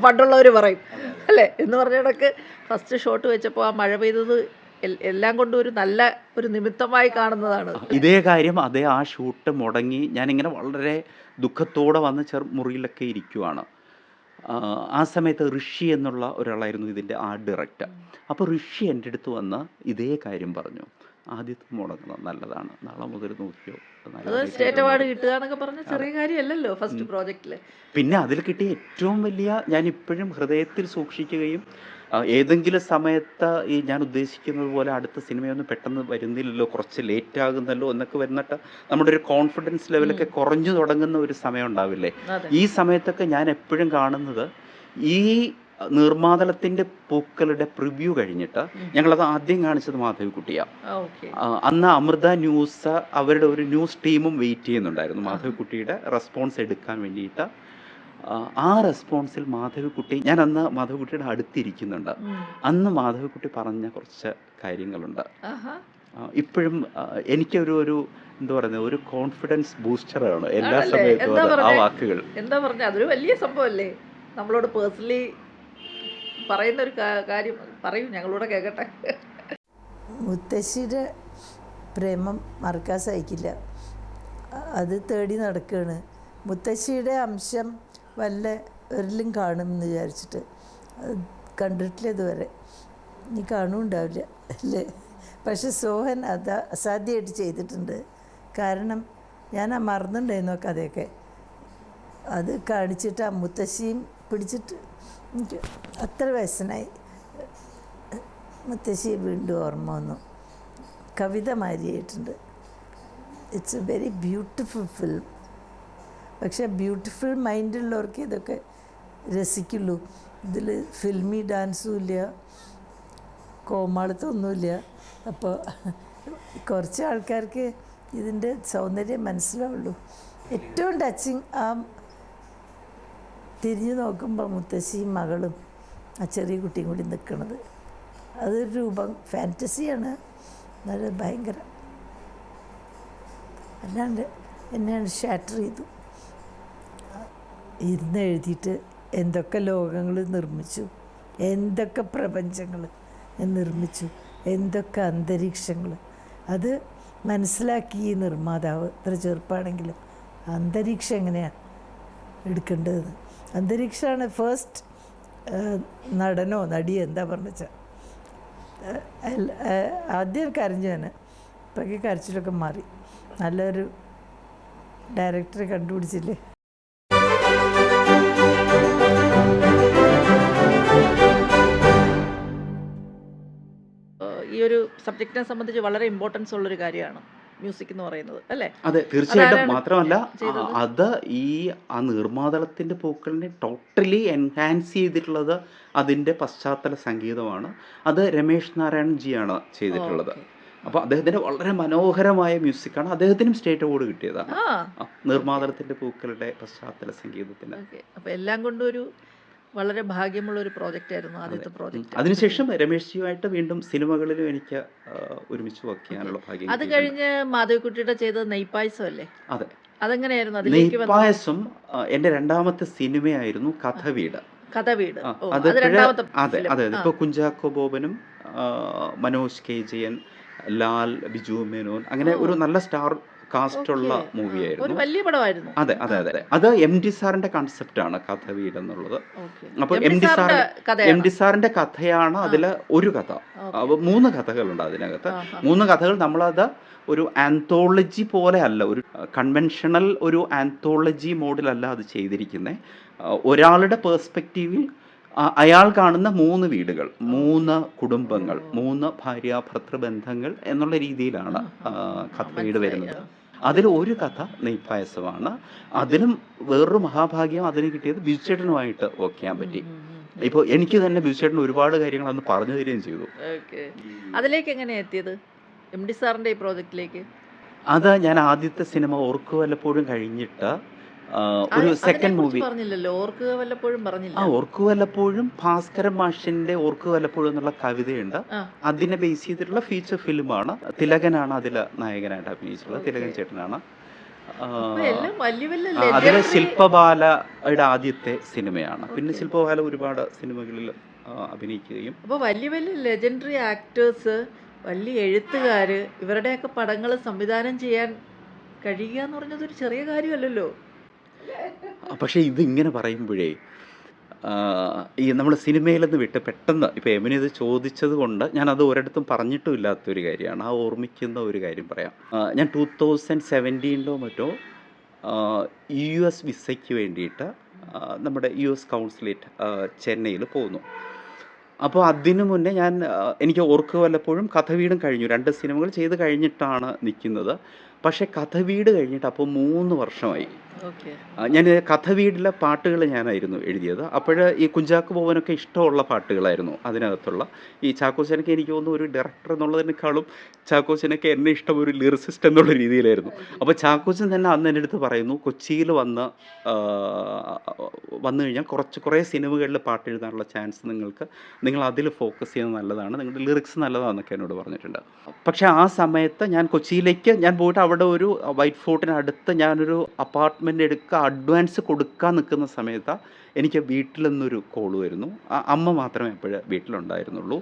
പണ്ടുള്ളവർ പറയും അല്ലേ എന്ന് പറഞ്ഞിടക്ക് ഫസ്റ്റ് ഷോട്ട് വെച്ചപ്പോൾ ആ മഴ പെയ്തത് എല്ലാം കൊണ്ടും ഒരു നല്ല ഒരു നിമിത്തമായി കാണുന്നതാണ്. ഇതേ കാര്യം ആ ഷൂട്ട് മുടങ്ങി ഞാനിങ്ങനെ വളരെ ദുഃഖത്തോടെ വന്ന് മുറിയിലൊക്കെ ഇരിക്കുവാണ്. ആ സമയത്ത് ഋഷി എന്നുള്ള ഒരാളായിരുന്നു ഇതിൻ്റെ ആർട്ട് ഡയറക്ടർ. അപ്പോൾ ഋഷി എൻ്റെ അടുത്ത് വന്ന് ഇതേ കാര്യം പറഞ്ഞു, ആദ്യത്തെ മുടങ്ങുന്നത് നല്ലതാണ്, നാളെ മുതൽ നോക്കിയോ. അത് സ്റ്റേറ്റ് അവാർഡ് കിട്ടുക എന്നൊക്കെ പറഞ്ഞ ചെറിയ കാര്യമല്ലല്ലോ ഫസ്റ്റ് പ്രോജക്റ്റില്. പിന്നെ അതിൽ കിട്ടിയ ഏറ്റവും വലിയ, ഞാൻ ഇപ്പോഴും ഹൃദയത്തിൽ സൂക്ഷിക്കുകയും ഏതെങ്കിലും സമയത്ത് ഈ ഞാൻ ഉദ്ദേശിക്കുന്നത് പോലെ അടുത്ത സിനിമയൊന്നും പെട്ടെന്ന് വരുന്നില്ലല്ലോ, കുറച്ച് ലേറ്റ് ആകുന്നല്ലോ എന്നൊക്കെ വരുന്നിട്ട് നമ്മുടെ ഒരു കോൺഫിഡൻസ് ലെവലൊക്കെ കുറഞ്ഞു തുടങ്ങുന്ന ഒരു സമയം ഉണ്ടാവില്ലേ. ഈ സമയത്തൊക്കെ ഞാൻ എപ്പോഴും കാണുന്നത് ഈ നീർമാതളത്തിൻ്റെ പൂക്കളുടെ പ്രിവ്യൂ കഴിഞ്ഞിട്ട് ഞങ്ങളത് ആദ്യം കാണിച്ചത് മാധവിക്കുട്ടിയാണ്. അന്ന് അമൃത ന്യൂസ് അവരുടെ ഒരു ന്യൂസ് ടീമും വെയിറ്റ് ചെയ്യുന്നുണ്ടായിരുന്നു മാധവിക്കുട്ടിയുടെ റെസ്പോൺസ് എടുക്കാൻ വേണ്ടിയിട്ട്. ആ റെസ്പോൺസിൽ മാധവിക്കുട്ടി, ഞാൻ അന്ന് മാധവിക്കുട്ടിയുടെ അടുത്തിരിക്കുന്നുണ്ട്, അന്ന് മാധവിക്കുട്ടി പറഞ്ഞ കുറച്ച് കാര്യങ്ങളുണ്ട്. ഇപ്പോഴും എനിക്കൊരു എന്താ പറയുന്നത്, ഒരു കോൺഫിഡൻസ് ബൂസ്റ്ററാണ് എല്ലാ സമയത്തും ആ വാക്കുകൾ. എന്താ പറഞ്ഞ അതൊരു വലിയ സംഭവമല്ലേ, നമ്മളോട് പേഴ്സണലി പറയുന്ന ഒരു കാര്യം പറയൂ, ഞങ്ങളൂടെ കേൾക്കട്ടെ. മുത്തശ്ശിയുടെ പ്രേമം മറക്കാൻ സഹിക്കില്ല, അത് തേടി നടക്കുകയാണ്. മുത്തശ്ശിയുടെ അംശം വല്ല ഒരിലും കാണുമെന്ന് വിചാരിച്ചിട്ട് കണ്ടിട്ടില്ല ഇതുവരെ, ഇനി കാണുമുണ്ടാവില്ല അല്ലേ. പക്ഷെ സോഹൻ അത് അസാധ്യമായിട്ട് ചെയ്തിട്ടുണ്ട്. കാരണം ഞാൻ മറന്നുണ്ടായിരുന്നു കഥയൊക്കെ, അത് കാണിച്ചിട്ട് ആ മുത്തശ്ശിയും പിടിച്ചിട്ട് എനിക്ക് അത്ര വ്യസനായി. മുത്തശ്ശിയെ വീണ്ടും ഓർമ്മ വന്നു, കവിത മാരിയായിട്ടുണ്ട്. It's a very beautiful film. പക്ഷേ ബ്യൂട്ടിഫുൾ മൈൻഡുള്ളവർക്ക് ഇതൊക്കെ രസിക്കുള്ളൂ. ഇതിൽ ഫിൽമി ഡാൻസും ഇല്ല, കോമാളിത്തൊന്നുമില്ല. അപ്പോൾ കുറച്ച് ആൾക്കാർക്ക് ഇതിൻ്റെ സൗന്ദര്യം മനസ്സിലാവുള്ളൂ. ഏറ്റവും ടച്ചിങ് ആ തിരിഞ്ഞു നോക്കുമ്പോൾ മുത്തശ്ശിയും മകളും ആ ചെറിയ കുട്ടിയും കൂടി നിൽക്കുന്നത്, അതൊരു രൂപം ഫാൻറ്റസിയാണ്, നല്ല ഭയങ്കര. അല്ലാണ്ട് എന്നെയാണ് ഷാറ്റർ ചെയ്തു. ഇരുന്ന് എഴുതിയിട്ട് എന്തൊക്കെ ലോകങ്ങൾ നിർമ്മിച്ചു, എന്തൊക്കെ പ്രപഞ്ചങ്ങൾ നിർമ്മിച്ചു, എന്തൊക്കെ അന്തരീക്ഷങ്ങൾ. അത് മനസ്സിലാക്കി ഈ നിർമ്മാതാവ്, ഇത്ര ചെറുപ്പാണെങ്കിലും അന്തരീക്ഷം എങ്ങനെയാണ് എടുക്കേണ്ടത്. അന്തരീക്ഷമാണ് ഫസ്റ്റ് നടനോ നടിയോ എന്താ പറഞ്ഞാൽ. ആദ്യം കരഞ്ഞു ഞാൻ, ഇപ്പൊക്കെ കരച്ചിലൊക്കെ മാറി. നല്ലൊരു ഡയറക്ടറെ കണ്ടുപിടിച്ചില്ലേ. ഈ ഒരു സബ്ജക്റ്റിനെ സംബന്ധിച്ച് വളരെ ഇമ്പോർട്ടൻസ് ഉള്ളൊരു കാര്യമാണ് മ്യൂസിക് എന്ന് പറയുന്നത് അല്ലേ. അതെ, തീർച്ചയായിട്ടും. മാത്രമല്ല അത് ആ നീർമാതളത്തിൻ്റെ പൂക്കളിനെ ടോട്ടലി എൻഹാൻസ് ചെയ്തിട്ടുള്ളത് അതിൻ്റെ പശ്ചാത്തല സംഗീതമാണ്. അത് രമേശ് നാരായൺ ജിയാണ് ചെയ്തിട്ടുള്ളത്. അപ്പോൾ അദ്ദേഹത്തിൻ്റെ വളരെ മനോഹരമായ മ്യൂസിക്കാണ്. അദ്ദേഹത്തിനും സ്റ്റേറ്റ് അവാർഡ് കിട്ടിയതാണ് നീർമാതളത്തിൻ്റെ പൂക്കളുടെ പശ്ചാത്തല സംഗീതത്തിന്. അപ്പോൾ എല്ലാം കൊണ്ടും ഒരു വളരെ ഭാഗ്യമുള്ള ഒരു പ്രോജക്റ്റ് ആയിരുന്നു ആദ്യത്തെ പ്രോജക്റ്റ്. അതിനുശേഷം രമേശ് ജിയുമായിട്ട് വീണ്ടും സിനിമകളിലും എനിക്ക് ഒരുമിച്ച് വർക്ക് ചെയ്യാനുള്ള ഭാഗ്യം. അത് കഴിഞ്ഞ് മാധവിക്കുട്ടിയുടെ ചെയ്തത് നെയ്പായസം അല്ലേ? അതെ. അതെങ്ങനെയായിരുന്നു? നെയ്പായസം എൻ്റെ രണ്ടാമത്തെ സിനിമയായിരുന്നു കഥവീട്. കഥവീട് അതെ അതെ. ഇപ്പോൾ കുഞ്ചാക്കോ ബോബനും മനോജ് കെ ജയൻ, ലാൽ, ബിജു മേനോൻ, അങ്ങനെ ഒരു നല്ല സ്റ്റാർ കാസ്റ്റുള്ള ഓക്കെ. ഒരു മൂവിയായിരുന്നു. വലിയ പടമായിരുന്നു. അതെ അതെ അതെ അത് എം ഡി സാറിന്റെ കൺസെപ്റ്റാണ് കഥ വീട് എന്നുള്ളത്. ഓക്കെ. അപ്പോൾ എം ഡി സാറിന്റെ എം കഥയാണ്. ഡി സാറിന്റെ കഥയാണ് അതിൽ ഒരു കഥ. ഓക്കെ. അപ്പോൾ 3 കഥകളുണ്ട് അതിനകത്ത്. ആഹാ. 3 കഥകൾ നമ്മളത് ഒരു ആന്തോളജി പോലെ അല്ല, ഒരു കൺവെൻഷണൽ ഒരു ആന്തോളജി മോഡിലല്ല അത് ചെയ്തിരിക്കുന്നത്. ഒരാളുടെ പേഴ്സ്പെക്റ്റീവിൽ അയാൾ കാണുന്ന 3 വീടുകൾ, 3 കുടുംബങ്ങൾ, 3 ഭാര്യാഭർത്തൃ ബന്ധങ്ങൾ എന്നുള്ള രീതിയിലാണ് കഥ വീട് വരുന്നത്. അതിൽ ഒരു കഥ നെയ്പായസമാണ്. അതിലും വേറൊരു മഹാഭാഗ്യം അതിന് കിട്ടിയത് ബിജുചേട്ടനുമായിട്ട് വർക്ക് ചെയ്യാൻ പറ്റി. ഇപ്പോൾ എനിക്ക് തന്നെ ബിജുചേട്ടൻ ഒരുപാട് കാര്യങ്ങൾ അന്ന് പറഞ്ഞു തരികയും ചെയ്തു. ഓക്കെ. അതിലേക്ക് എങ്ങനെയാ എത്തിയത്? എം ഡി സാറിന്റെ ഈ പ്രോജക്റ്റിലേക്ക്? അത് ഞാൻ ആദ്യത്തെ സിനിമ ഓർക്കു വല്ലപ്പോഴും കഴിഞ്ഞിട്ട് ഒരു സെക്കൻഡ് മൂവി പറഞ്ഞില്ലല്ലോ, ഓർക്കുക വല്ലപ്പോഴും പറഞ്ഞില്ല. ഓർക്കു വല്ലപ്പോഴും ഭാസ്കരൻ മാഷിന്റെ ഓർക്കു വല്ലപ്പോഴും എന്നുള്ള കവിതയുണ്ട്. ആ. അതിനെ ബേസ് ചെയ്തിട്ടുള്ള ഫീച്ചർ ഫിലിമാണ്. തിലകനാണ് അതിൽ നായകനായിട്ട് അഭിനയിച്ചിട്ടുള്ളത്. തിലകൻ ചേട്ടനാണ്. അപ്പൊ എല്ലാം വലിയ വലിയ അതിൽ legendary- ശില്പബാലയുടെ ആദ്യത്തെ സിനിമയാണ്. പിന്നെ ശില്പബാല ഒരുപാട് സിനിമകളിൽ അഭിനയിക്കുകയും അപ്പോൾ വലിയ വലിയ ലെജൻഡറി ആക്ടേഴ്സ്, വലിയ എഴുത്തുകാർ, ഇവരുടെയൊക്കെ പടങ്ങൾ സംവിധാനം ചെയ്യാൻ കഴിയുക എന്ന് പറഞ്ഞത് ഒരു ചെറിയ കാര്യമല്ലല്ലോ. പക്ഷേ ഇത് ഇങ്ങനെ പറയുമ്പോഴേ ഈ നമ്മൾ സിനിമയിൽ നിന്ന് വിട്ട് പെട്ടെന്ന് ഇപ്പോൾ എമിന് ഇത് ചോദിച്ചത് കൊണ്ട് ഞാനത് ഒരിടത്തും പറഞ്ഞിട്ടും ഇല്ലാത്തൊരു കാര്യമാണ്. ആ ഓർമ്മിക്കുന്ന ഒരു കാര്യം പറയാം. ഞാൻ 2017 മറ്റോ US വിസയ്ക്ക് വേണ്ടിയിട്ട് നമ്മുടെ US കൗൺസിലേറ്റ് ചെന്നൈയിൽ പോകുന്നു. അപ്പോൾ അതിനു മുന്നേ ഞാൻ എനിക്ക് ഓർക്കുക വല്ലപ്പോഴും കഥ വീടും കഴിഞ്ഞു. 2 സിനിമകൾ ചെയ്ത് കഴിഞ്ഞിട്ടാണ് നിൽക്കുന്നത്. പക്ഷേ കഥ വീട് കഴിഞ്ഞിട്ട് അപ്പോൾ 3 വർഷമായി. ഓക്കെ. ഞാൻ കഥ വീടിലെ പാട്ടുകൾ ഞാനായിരുന്നു എഴുതിയത്. അപ്പോൾ ഈ കുഞ്ചാക്കോ ബോബനൊക്കെ ഇഷ്ടമുള്ള പാട്ടുകളായിരുന്നു അതിനകത്തുള്ള. ഈ ചാക്കോച്ചനൊക്കെ എനിക്ക് തോന്നുന്നു ഒരു ഡയറക്ടർ എന്നുള്ളതിനേക്കാളും ചാക്കോച്ചനൊക്കെ എന്നെ ഇഷ്ടം ഒരു ലിറിസിസ്റ്റ് എന്നുള്ള രീതിയിലായിരുന്നു. അപ്പോൾ ചാക്കോച്ചൻ തന്നെ അന്ന് എൻ്റെ അടുത്ത് പറയുന്നു, കൊച്ചിയിൽ വന്നു കഴിഞ്ഞാൽ കുറേ സിനിമകളിൽ പാട്ട് എഴുതാനുള്ള ചാൻസ് നിങ്ങൾ അതിൽ ഫോക്കസ് ചെയ്യുന്നത് നല്ലതാണ്, നിങ്ങളുടെ ലിറിക്സ് നല്ലതാണെന്നൊക്കെ എന്നോട് പറഞ്ഞിട്ടുണ്ട്. പക്ഷേ ആ സമയത്ത് ഞാൻ കൊച്ചിയിലേക്ക് ഞാൻ പോയിട്ട് അവിടെ ഒരു വൈറ്റ് ഫോർട്ടിനടുത്ത് ഞാനൊരു അപ്പാർട്ട്മെൻറ്റ് എടുക്കുക, അഡ്വാൻസ് കൊടുക്കാൻ നിൽക്കുന്ന സമയത്ത് എനിക്ക് വീട്ടിൽ നിന്നൊരു കോൾ വരുന്നു. അമ്മ മാത്രമേ അപ്പോഴ് വീട്ടിലുണ്ടായിരുന്നുള്ളൂ.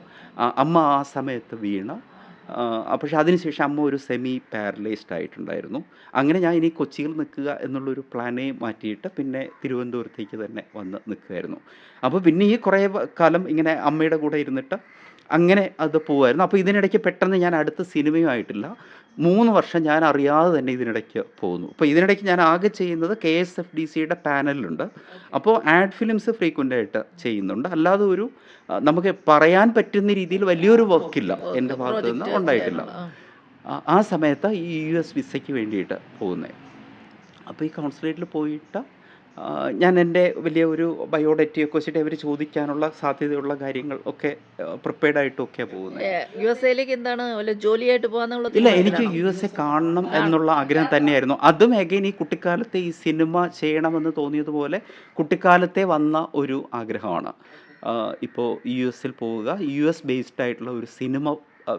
അമ്മ ആ സമയത്ത് വീണ്. പക്ഷേ അതിനുശേഷം അമ്മ ഒരു സെമി പാരലൈസ്ഡ് ആയിട്ടുണ്ടായിരുന്നു. അങ്ങനെ ഞാൻ ഇനി കൊച്ചിയിൽ നിൽക്കുക എന്നുള്ളൊരു പ്ലാനേ മാറ്റിയിട്ട് പിന്നെ തിരുവനന്തപുരത്തേക്ക് തന്നെ വന്ന് നിൽക്കുകയായിരുന്നു. അപ്പോൾ പിന്നെ ഈ കുറേ കാലം ഇങ്ങനെ അമ്മയുടെ കൂടെ ഇരുന്നിട്ട് അങ്ങനെ അത് പോവായിരുന്നു. അപ്പോൾ ഇതിനിടയ്ക്ക് പെട്ടെന്ന് ഞാൻ അടുത്ത സിനിമയുമായിട്ടില്ല. 3 വർഷം ഞാൻ അറിയാതെ തന്നെ ഇതിനിടയ്ക്ക് പോകുന്നു. അപ്പോൾ ഇതിനിടയ്ക്ക് ഞാൻ ആകെ ചെയ്യുന്നത് KSFDCയുടെ പാനലിലുണ്ട്. അപ്പോൾ ആഡ് ഫിലിംസ് ഫ്രീക്വൻ്റ് ആയിട്ട് ചെയ്യുന്നുണ്ട്. അല്ലാതെ ഒരു നമുക്ക് പറയാൻ പറ്റുന്ന രീതിയിൽ വലിയൊരു വർക്കില്ല എൻ്റെ ഭാഗത്തു നിന്ന് ഉണ്ടായിട്ടില്ല. ആ സമയത്ത് ഈ US വിസയ്ക്ക് വേണ്ടിയിട്ട് പോകുന്നത്. അപ്പോൾ ഈ കൗൺസിലേറ്റിൽ പോയിട്ട് ഞാൻ എൻ്റെ വലിയ ഒരു ബയോഡേറ്റയൊക്കെ വെച്ചിട്ട് അവർ ചോദിക്കാനുള്ള സാധ്യതയുള്ള കാര്യങ്ങൾ ഒക്കെ പ്രിപ്പയർഡ് ആയിട്ടൊക്കെയാണ് പോകുന്നത്. USA എന്താണ് വല്ല ജോലിയായിട്ട് പോകാന്നുള്ള? ഇല്ല, എനിക്ക് USA കാണണം എന്നുള്ള ആഗ്രഹം തന്നെയായിരുന്നു. അതും എഗെയിൻ ഈ കുട്ടിക്കാലത്തെ ഈ സിനിമ ചെയ്യണമെന്ന് തോന്നിയതുപോലെ കുട്ടിക്കാലത്തെ വന്ന ഒരു ആഗ്രഹമാണ്. ഇപ്പോൾ US പോവുക, US ബേസ്ഡ് ആയിട്ടുള്ള ഒരു സിനിമ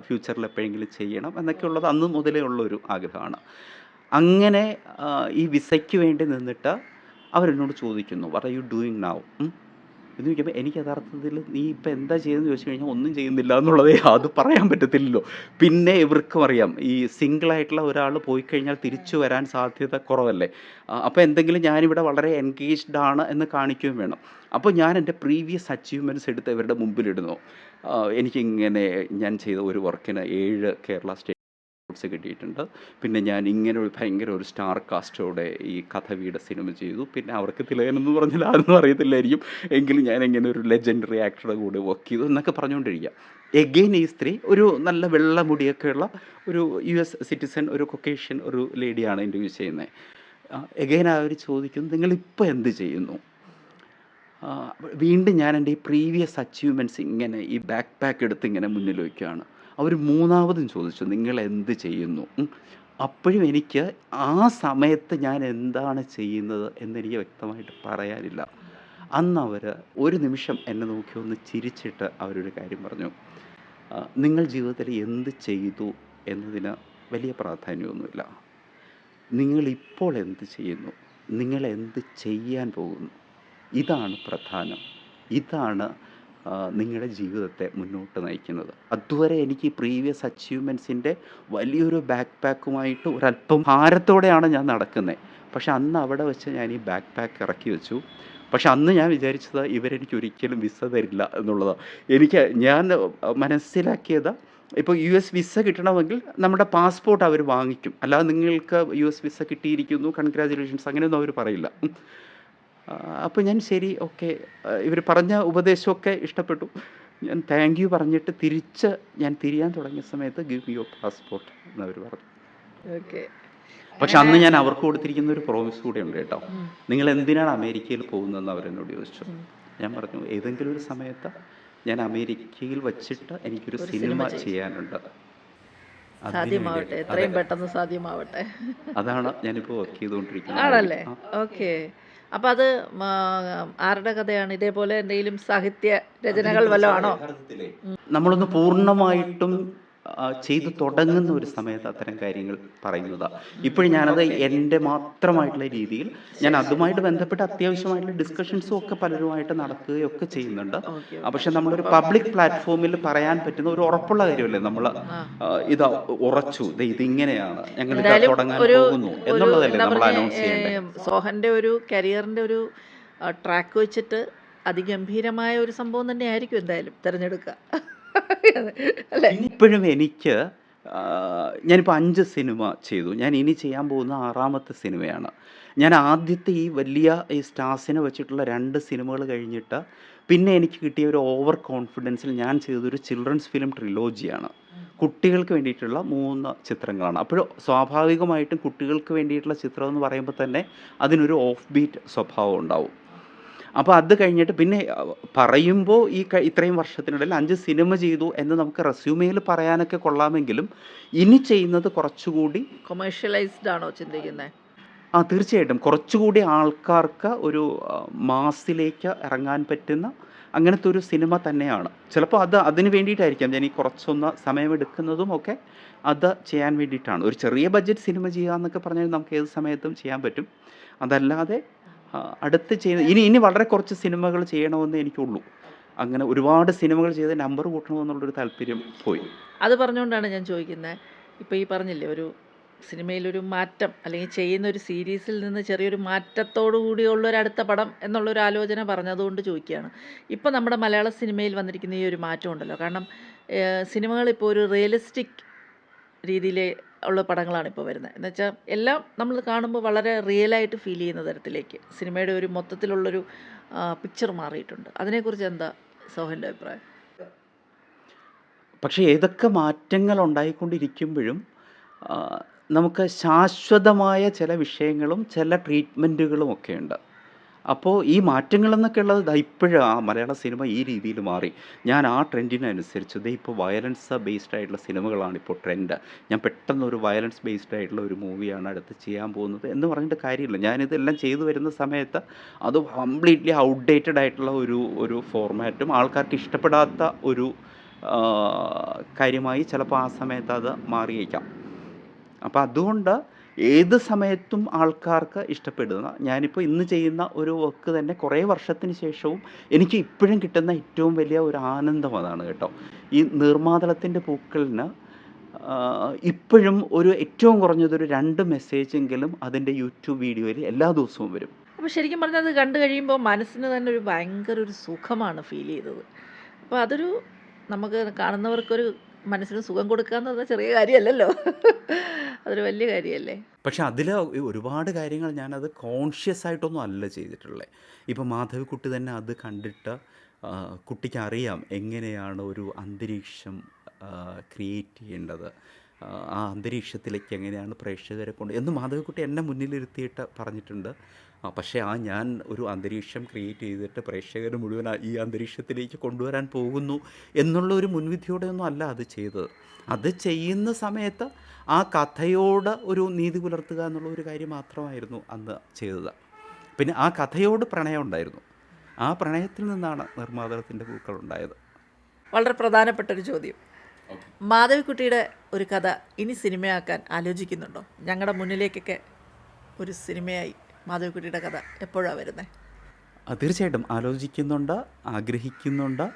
ഫ്യൂച്ചറിൽ എപ്പോഴെങ്കിലും ചെയ്യണം എന്നൊക്കെ ഉള്ളത് അന്ന് മുതലേ ഉള്ളൊരു ആഗ്രഹമാണ്. അങ്ങനെ ഈ വിസയ്ക്ക് വേണ്ടി നിന്നിട്ട് അവരെന്നോട് ചോദിക്കുന്നു, what are you doing now എന്ന് ചോദിക്കുമ്പോൾ എനിക്ക് യഥാർത്ഥത്തിൽ നീ ഇപ്പം എന്താ ചെയ്യുന്നത് ചോദിച്ചു കഴിഞ്ഞാൽ ഒന്നും ചെയ്യുന്നില്ല എന്നുള്ളതേ അത് പറയാൻ പറ്റത്തില്ലല്ലോ. പിന്നെ ഇവർക്കും അറിയാം ഈ സിംഗിളായിട്ടുള്ള ഒരാൾ പോയി കഴിഞ്ഞാൽ തിരിച്ചു വരാൻ സാധ്യത കുറവല്ലേ. അപ്പോൾ എന്തെങ്കിലും ഞാനിവിടെ വളരെ എൻഗേജ്ഡ് ആണ് എന്ന് കാണിക്കുകയും വേണം. അപ്പോൾ ഞാൻ എൻ്റെ പ്രീവിയസ് അച്ചീവ്മെൻറ്റ്സ് എടുത്ത് ഇവരുടെ മുമ്പിലിടുന്നു. എനിക്കിങ്ങനെ ഞാൻ ചെയ്ത ഒരു വർക്കിന് 7 കേരള സ്റ്റേറ്റ് കിട്ടിയിട്ടുണ്ട്. പിന്നെ ഞാൻ ഇങ്ങനെ ഒരു ഭയങ്കര ഒരു സ്റ്റാർ കാസ്റ്റോടെ ഈ കഥ വീട് സിനിമ ചെയ്തു. പിന്നെ അവർക്ക് തിലകനെന്ന് പറഞ്ഞാൽ അതൊന്നും അറിയത്തില്ലായിരിക്കും, എങ്കിലും ഞാൻ ഇങ്ങനെ ഒരു ലെജൻഡറി ആക്ടറുടെ കൂടെ വർക്ക് ചെയ്തു എന്നൊക്കെ പറഞ്ഞുകൊണ്ടിരിക്കുക. എഗെയിൻ ഈ സ്ത്രീ ഒരു നല്ല വെള്ള മുടിയൊക്കെയുള്ള ഒരു US സിറ്റിസൺ, ഒരു കൊക്കേഷ്യൻ ഒരു ലേഡിയാണ് ഇൻ്റർവ്യൂ ചെയ്യുന്നത്. എഗെയിൻ അവർ ചോദിക്കുന്നു, നിങ്ങളിപ്പോൾ എന്ത് ചെയ്യുന്നു? വീണ്ടും ഞാൻ എൻ്റെ ഈ പ്രീവിയസ് അച്ചീവ്മെൻറ്റ്സ് ഇങ്ങനെ ഈ ബാക്ക് പാക്ക് എടുത്ത് ഇങ്ങനെ മുന്നിൽ വയ്ക്കുകയാണ്. അവർ 3ാമതും ചോദിച്ചു, നിങ്ങൾ എന്ത് ചെയ്യുന്നു? അപ്പോഴും എനിക്ക് ആ സമയത്ത് ഞാൻ എന്താണ് ചെയ്യുന്നത് എന്നെനിക്ക് വ്യക്തമായിട്ട് പറയാനില്ല. അന്ന് അവർ ഒരു നിമിഷം എന്നെ നോക്കി ഒന്ന് ചിരിച്ചിട്ട് അവരൊരു കാര്യം പറഞ്ഞു, നിങ്ങൾ ജീവിതത്തിൽ എന്ത് ചെയ്തു എന്നതിന് വലിയ പ്രാധാന്യമൊന്നുമില്ല, നിങ്ങളിപ്പോൾ എന്ത് ചെയ്യുന്നു, നിങ്ങൾ എന്ത് ചെയ്യാൻ പോകുന്നു, ഇതാണ് പ്രധാനം, ഇതാണ് നിങ്ങളുടെ ജീവിതത്തെ മുന്നോട്ട് നയിക്കുന്നത്. അതുവരെ എനിക്ക് ഈ പ്രീവിയസ് അച്ചീവ്മെൻറ്റ്സിൻ്റെ വലിയൊരു ബാക്ക് പാക്കുമായിട്ട് ഒരല്പം ഭാരത്തോടെയാണ് ഞാൻ നടക്കുന്നത്. പക്ഷെ അന്ന് അവിടെ വെച്ച് ഞാൻ ഈ ബാക്ക് പാക്ക് ഇറക്കി വെച്ചു. പക്ഷെ അന്ന് ഞാൻ വിചാരിച്ചത് ഇവരെനിക്ക് ഒരിക്കലും വിസ തരില്ല എന്നുള്ളതാണ്. ഞാൻ മനസ്സിലാക്കിയത്, ഇപ്പോൾ US വിസ കിട്ടണമെങ്കിൽ നമ്മുടെ പാസ്പോർട്ട് അവർ വാങ്ങിക്കും, അല്ലാതെ നിങ്ങൾക്ക് US വിസ കിട്ടിയിരിക്കുന്നു കൺഗ്രാജുലേഷൻസ് അങ്ങനെയൊന്നും അവർ പറയില്ല. അപ്പോൾ ഞാൻ ശരി ഓക്കെ, ഇവർ പറഞ്ഞ ഉപദേശമൊക്കെ ഇഷ്ടപ്പെട്ടു. ഞാൻ താങ്ക് യു പറഞ്ഞിട്ട് ഞാൻ തിരിയാൻ തുടങ്ങിയ സമയത്ത് ഗിവ് മി യുവർ പാസ്പോർട്ട് എന്നവർ പറഞ്ഞു. ഓക്കെ. പക്ഷെ അന്ന് ഞാൻ അവർക്ക് കൊടുത്തിരിക്കുന്ന ഒരു പ്രോമിസ് കൂടെ ഉണ്ട് കേട്ടോ. നിങ്ങൾ എന്തിനാണ് അമേരിക്കയിൽ പോകുന്നതെന്ന് അവരെന്നോട് ചോദിച്ചു. ഞാൻ പറഞ്ഞു ഏതെങ്കിലും ഒരു സമയത്ത് ഞാൻ അമേരിക്കയിൽ വച്ചിട്ട് എനിക്കൊരു സിനിമ ചെയ്യാനുണ്ട്. അതിന് സാധ്യമാവട്ടെ, വേണ്ടി എത്രയും അതെ, പെട്ടെന്ന് സാധ്യമാവട്ടെ. അതാണ് ഞാനിപ്പോൾ വർക്ക് ചെയ്തുകൊണ്ടിരിക്കുന്നത്. ആണല്ലേ? ഓക്കെ. അപ്പം അത് ആരുടെ കഥയാണ്? ഇതേപോലെ എന്തെങ്കിലും സാഹിത്യ രചനകൾ വല്ലതും ആണോ? നമ്മളൊന്ന് പൂർണ്ണമായിട്ടും ചെയ്തു തുടങ്ങുന്ന ഒരു സമയത്ത് അത്തരം കാര്യങ്ങൾ പറയുന്നതാണ്. ഇപ്പോഴും ഞാനത് എൻ്റെ മാത്രമായിട്ടുള്ള രീതിയിൽ ഞാൻ അതുമായിട്ട് ബന്ധപ്പെട്ട് അത്യാവശ്യമായിട്ടുള്ള ഡിസ്കഷൻസും ഒക്കെ പലരുമായിട്ട് നടക്കുകയൊക്കെ ചെയ്യുന്നുണ്ട്. പക്ഷെ നമ്മളൊരു പബ്ലിക് പ്ലാറ്റ്ഫോമിൽ പറയാൻ പറ്റുന്ന ഒരു ഉറപ്പുള്ള കാര്യമല്ലേ നമ്മൾ ഇത് ഉറച്ചു, ഇതിങ്ങനെയാണ് ഞങ്ങൾ ഇത് എന്തായാലും തുടങ്ങാൻ ഒരു പോകുന്നു ഒരു എന്നുള്ളതല്ലേ എന്താ നമ്മൾ പറഞ്ഞ അനൗൺസ് ചെയ്യേണ്ടത്. സോഹൻ്റെ ഒരു കരിയറിൻ്റെ ഒരു ട്രാക്ക് വെച്ചിട്ട് അതിഗംഭീരമായ ഒരു സംഭവം തന്നെ ആയിരിക്കും എന്തായാലും തിരഞ്ഞെടുക്കുക അല്ലേ? ഇപ്പോഴും എനിക്ക് ഞാനിപ്പോൾ 5 സിനിമ ചെയ്തു. ഞാൻ ഇനി ചെയ്യാൻ പോകുന്ന 6ാമത്തെ സിനിമയാണ്. ഞാൻ ആദ്യത്തെ ഈ വലിയ ഈ സ്റ്റാർസിനെ വെച്ചിട്ടുള്ള 2 സിനിമകൾ കഴിഞ്ഞിട്ട് പിന്നെ എനിക്ക് കിട്ടിയ ഒരു ഓവർ കോൺഫിഡൻസിൽ ഞാൻ ചെയ്തൊരു ചിൽഡ്രൻസ് ഫിലിം ട്രിലോജിയാണ്. കുട്ടികൾക്ക് വേണ്ടിയിട്ടുള്ള 3 ചിത്രങ്ങളാണ്. അപ്പോൾ സ്വാഭാവികമായിട്ടും കുട്ടികൾക്ക് വേണ്ടിയിട്ടുള്ള ചിത്രം എന്ന് പറയുമ്പോൾ തന്നെ അതിനൊരു ഓഫ് ബീറ്റ് സ്വഭാവം ഉണ്ടാവും. അപ്പോൾ അത് കഴിഞ്ഞിട്ട് പിന്നെ പറയുമ്പോൾ ഇത്രയും വർഷത്തിനിടയിൽ 5 സിനിമ ചെയ്തു എന്ന് നമുക്ക് റെസ്യൂമെയിൽ പറയാനൊക്കെ കൊള്ളാമെങ്കിലും ഇനി ചെയ്യുന്നത് കുറച്ചുകൂടി കൊമേഴ്ഷ്യലൈസ്ഡ് ആണോ ചിന്തിക്കുന്നത്? തീർച്ചയായിട്ടും കുറച്ചുകൂടി ആൾക്കാർക്ക് ഒരു മാസിലേക്ക് ഇറങ്ങാൻ പറ്റുന്ന അങ്ങനത്തെ ഒരു സിനിമ തന്നെയാണ്. ചിലപ്പോൾ അതിന് വേണ്ടിയിട്ടായിരിക്കാം ഞാൻ ഈ കുറച്ചൊന്ന് സമയമെടുക്കുന്നതും ഒക്കെ അത് ചെയ്യാൻ വേണ്ടിയിട്ടാണ്. ഒരു ചെറിയ ബഡ്ജറ്റ് സിനിമ ചെയ്യുക എന്നൊക്കെ പറഞ്ഞാൽ നമുക്ക് ഏത് സമയത്തും ചെയ്യാൻ പറ്റും. അതല്ലാതെ അടുത്ത് ഇനി വളരെ കുറച്ച് സിനിമകൾ ചെയ്യണമെന്ന് എനിക്കുള്ളൂ. അങ്ങനെ ഒരുപാട് സിനിമകൾ ചെയ്ത് നമ്പർ കൂട്ടണമെന്നുള്ളൊരു താല്പര്യം പോയി. അത് പറഞ്ഞുകൊണ്ടാണ് ഞാൻ ചോദിക്കുന്നത്. ഇപ്പോൾ ഈ പറഞ്ഞില്ലേ ഒരു സിനിമയിലൊരു മാറ്റം, അല്ലെങ്കിൽ ചെയ്യുന്ന ഒരു സീരീസിൽ നിന്ന് ചെറിയൊരു മാറ്റത്തോടു കൂടിയുള്ളൊരു അടുത്ത പടം എന്നുള്ളൊരു ആലോചന പറഞ്ഞതുകൊണ്ട് ചോദിക്കുകയാണ്. ഇപ്പോൾ നമ്മുടെ മലയാള സിനിമയിൽ വന്നിരിക്കുന്ന ഈ ഒരു മാറ്റം ഉണ്ടല്ലോ. കാരണം സിനിമകളിപ്പോൾ ഒരു റിയലിസ്റ്റിക് രീതിയിൽ ഉള്ള പടങ്ങളാണ് ഇപ്പോൾ വരുന്നത്. എന്ന് വെച്ചാൽ എല്ലാം നമ്മൾ കാണുമ്പോൾ വളരെ റിയലായിട്ട് ഫീൽ ചെയ്യുന്ന തരത്തിലേക്ക് സിനിമയുടെ ഒരു മൊത്തത്തിലുള്ളൊരു പിക്ചർ മാറിയിട്ടുണ്ട്. അതിനെക്കുറിച്ച് എന്താ സോഹൻ്റെ അഭിപ്രായം? പക്ഷേ ഏതൊക്കെ മാറ്റങ്ങൾ ഉണ്ടായിക്കൊണ്ടിരിക്കുമ്പോഴും നമുക്ക് ശാശ്വതമായ ചില വിഷയങ്ങളും ചില ട്രീറ്റ്മെൻറ്റുകളും ഒക്കെ ഉണ്ട്. അപ്പോൾ ഈ മാറ്റങ്ങളെന്നൊക്കെ ഉള്ളത് ഇപ്പോഴും മലയാള സിനിമ ഈ രീതിയിൽ മാറി. ഞാൻ ആ ട്രെൻഡിനനുസരിച്ച് ഇപ്പോൾ വയലൻസ് ബേസ്ഡ് ആയിട്ടുള്ള സിനിമകളാണ് ഇപ്പോൾ ട്രെൻഡ്. ഞാൻ പെട്ടെന്നൊരു വയലൻസ് ബേസ്ഡ് ആയിട്ടുള്ള ഒരു മൂവിയാണ് അടുത്ത് ചെയ്യാൻ പോകുന്നത് എന്ന് പറഞ്ഞിട്ട് കാര്യമില്ല. ഞാനിതെല്ലാം ചെയ്തു വരുന്ന സമയത്ത് അത് കംപ്ലീറ്റ്ലി ഔട്ട്ഡേറ്റഡ് ആയിട്ടുള്ള ഒരു ഫോർമാറ്റും ആൾക്കാർക്ക് ഇഷ്ടപ്പെടാത്ത ഒരു കാര്യമായി ചിലപ്പോൾ ആ സമയത്ത് അത് മാറിയേക്കാം. അപ്പോൾ അതുകൊണ്ട് ഏത് സമയത്തും ആൾക്കാർക്ക് ഇഷ്ടപ്പെടുന്ന ഞാനിപ്പോൾ ഇന്ന് ചെയ്യുന്ന ഒരു വർക്ക് തന്നെ കുറേ വർഷത്തിന് ശേഷവും എനിക്ക് ഇപ്പോഴും കിട്ടുന്ന ഏറ്റവും വലിയ ഒരു ആനന്ദം അതാണ് കേട്ടോ. ഈ നീർമാതളത്തിൻ്റെ പൂക്കളിന് ഇപ്പോഴും ഏറ്റവും കുറഞ്ഞതൊരു 2 മെസ്സേജെങ്കിലും അതിൻ്റെ യൂട്യൂബ് വീഡിയോയിൽ എല്ലാ ദിവസവും വരും. അപ്പോൾ ശരിക്കും പറഞ്ഞാൽ അത് കണ്ടു കഴിയുമ്പോൾ മനസ്സിന് തന്നെ ഒരു ഭയങ്കര ഒരു സുഖമാണ് ഫീൽ ചെയ്തത്. അപ്പോൾ അതൊരു നമുക്ക് കാണുന്നവർക്കൊരു മനസ്സിന് സുഖം കൊടുക്കുക എന്നത് ചെറിയ കാര്യമല്ലല്ലോ, അതൊരു വലിയ കാര്യമല്ലേ. പക്ഷെ അതിൽ ഒരുപാട് കാര്യങ്ങൾ ഞാനത് കോൺഷ്യസ് ആയിട്ടൊന്നും അല്ല ചെയ്തിട്ടുള്ളത്. ഇപ്പം മാധവിക്കുട്ടി തന്നെ അത് കണ്ടിട്ട് കുട്ടിക്ക് അറിയാം എങ്ങനെയാണ് ഒരു അന്തരീക്ഷം ക്രിയേറ്റ് ചെയ്യേണ്ടത്, ആ അന്തരീക്ഷത്തിലേക്ക് എങ്ങനെയാണ് പ്രേക്ഷകരെ കൊണ്ട് എന്ന് മാധവിക്കുട്ടി എന്നെ മുന്നിലിരുത്തിയിട്ട് പറഞ്ഞിട്ടുണ്ട്. പക്ഷേ ഞാൻ ഒരു അന്തരീക്ഷം ക്രിയേറ്റ് ചെയ്തിട്ട് പ്രേക്ഷകർ മുഴുവൻ ഈ അന്തരീക്ഷത്തിലേക്ക് കൊണ്ടുവരാൻ പോകുന്നു എന്നുള്ള ഒരു മുൻവിധിയോടെയൊന്നും അല്ല അത് ചെയ്തത്. അത് ചെയ്യുന്ന സമയത്ത് ആ കഥയോട് ഒരു നീതി പുലർത്തുക എന്നുള്ള ഒരു കാര്യം മാത്രമായിരുന്നു അന്ന് ചെയ്തത്. പിന്നെ ആ കഥയോട് പ്രണയം ഉണ്ടായിരുന്നു. ആ പ്രണയത്തിൽ നിന്നാണ് നിർമ്മാതളത്തിൻ്റെ പൂക്കൾ ഉണ്ടായത്. വളരെ പ്രധാനപ്പെട്ടൊരു ചോദ്യം, മാധവിക്കുട്ടിയുടെ ഒരു കഥ ഇനി സിനിമയാക്കാൻ ആലോചിക്കുന്നുണ്ടോ? ഞങ്ങളുടെ മുന്നിലേക്കൊക്കെ ഒരു സിനിമയായി മാധവിക്കുട്ടിയുടെ കഥ എപ്പോഴാണ് വരുന്നത്? തീർച്ചയായിട്ടും ആലോചിക്കുന്നുണ്ട്, ആഗ്രഹിക്കുന്നുണ്ട്.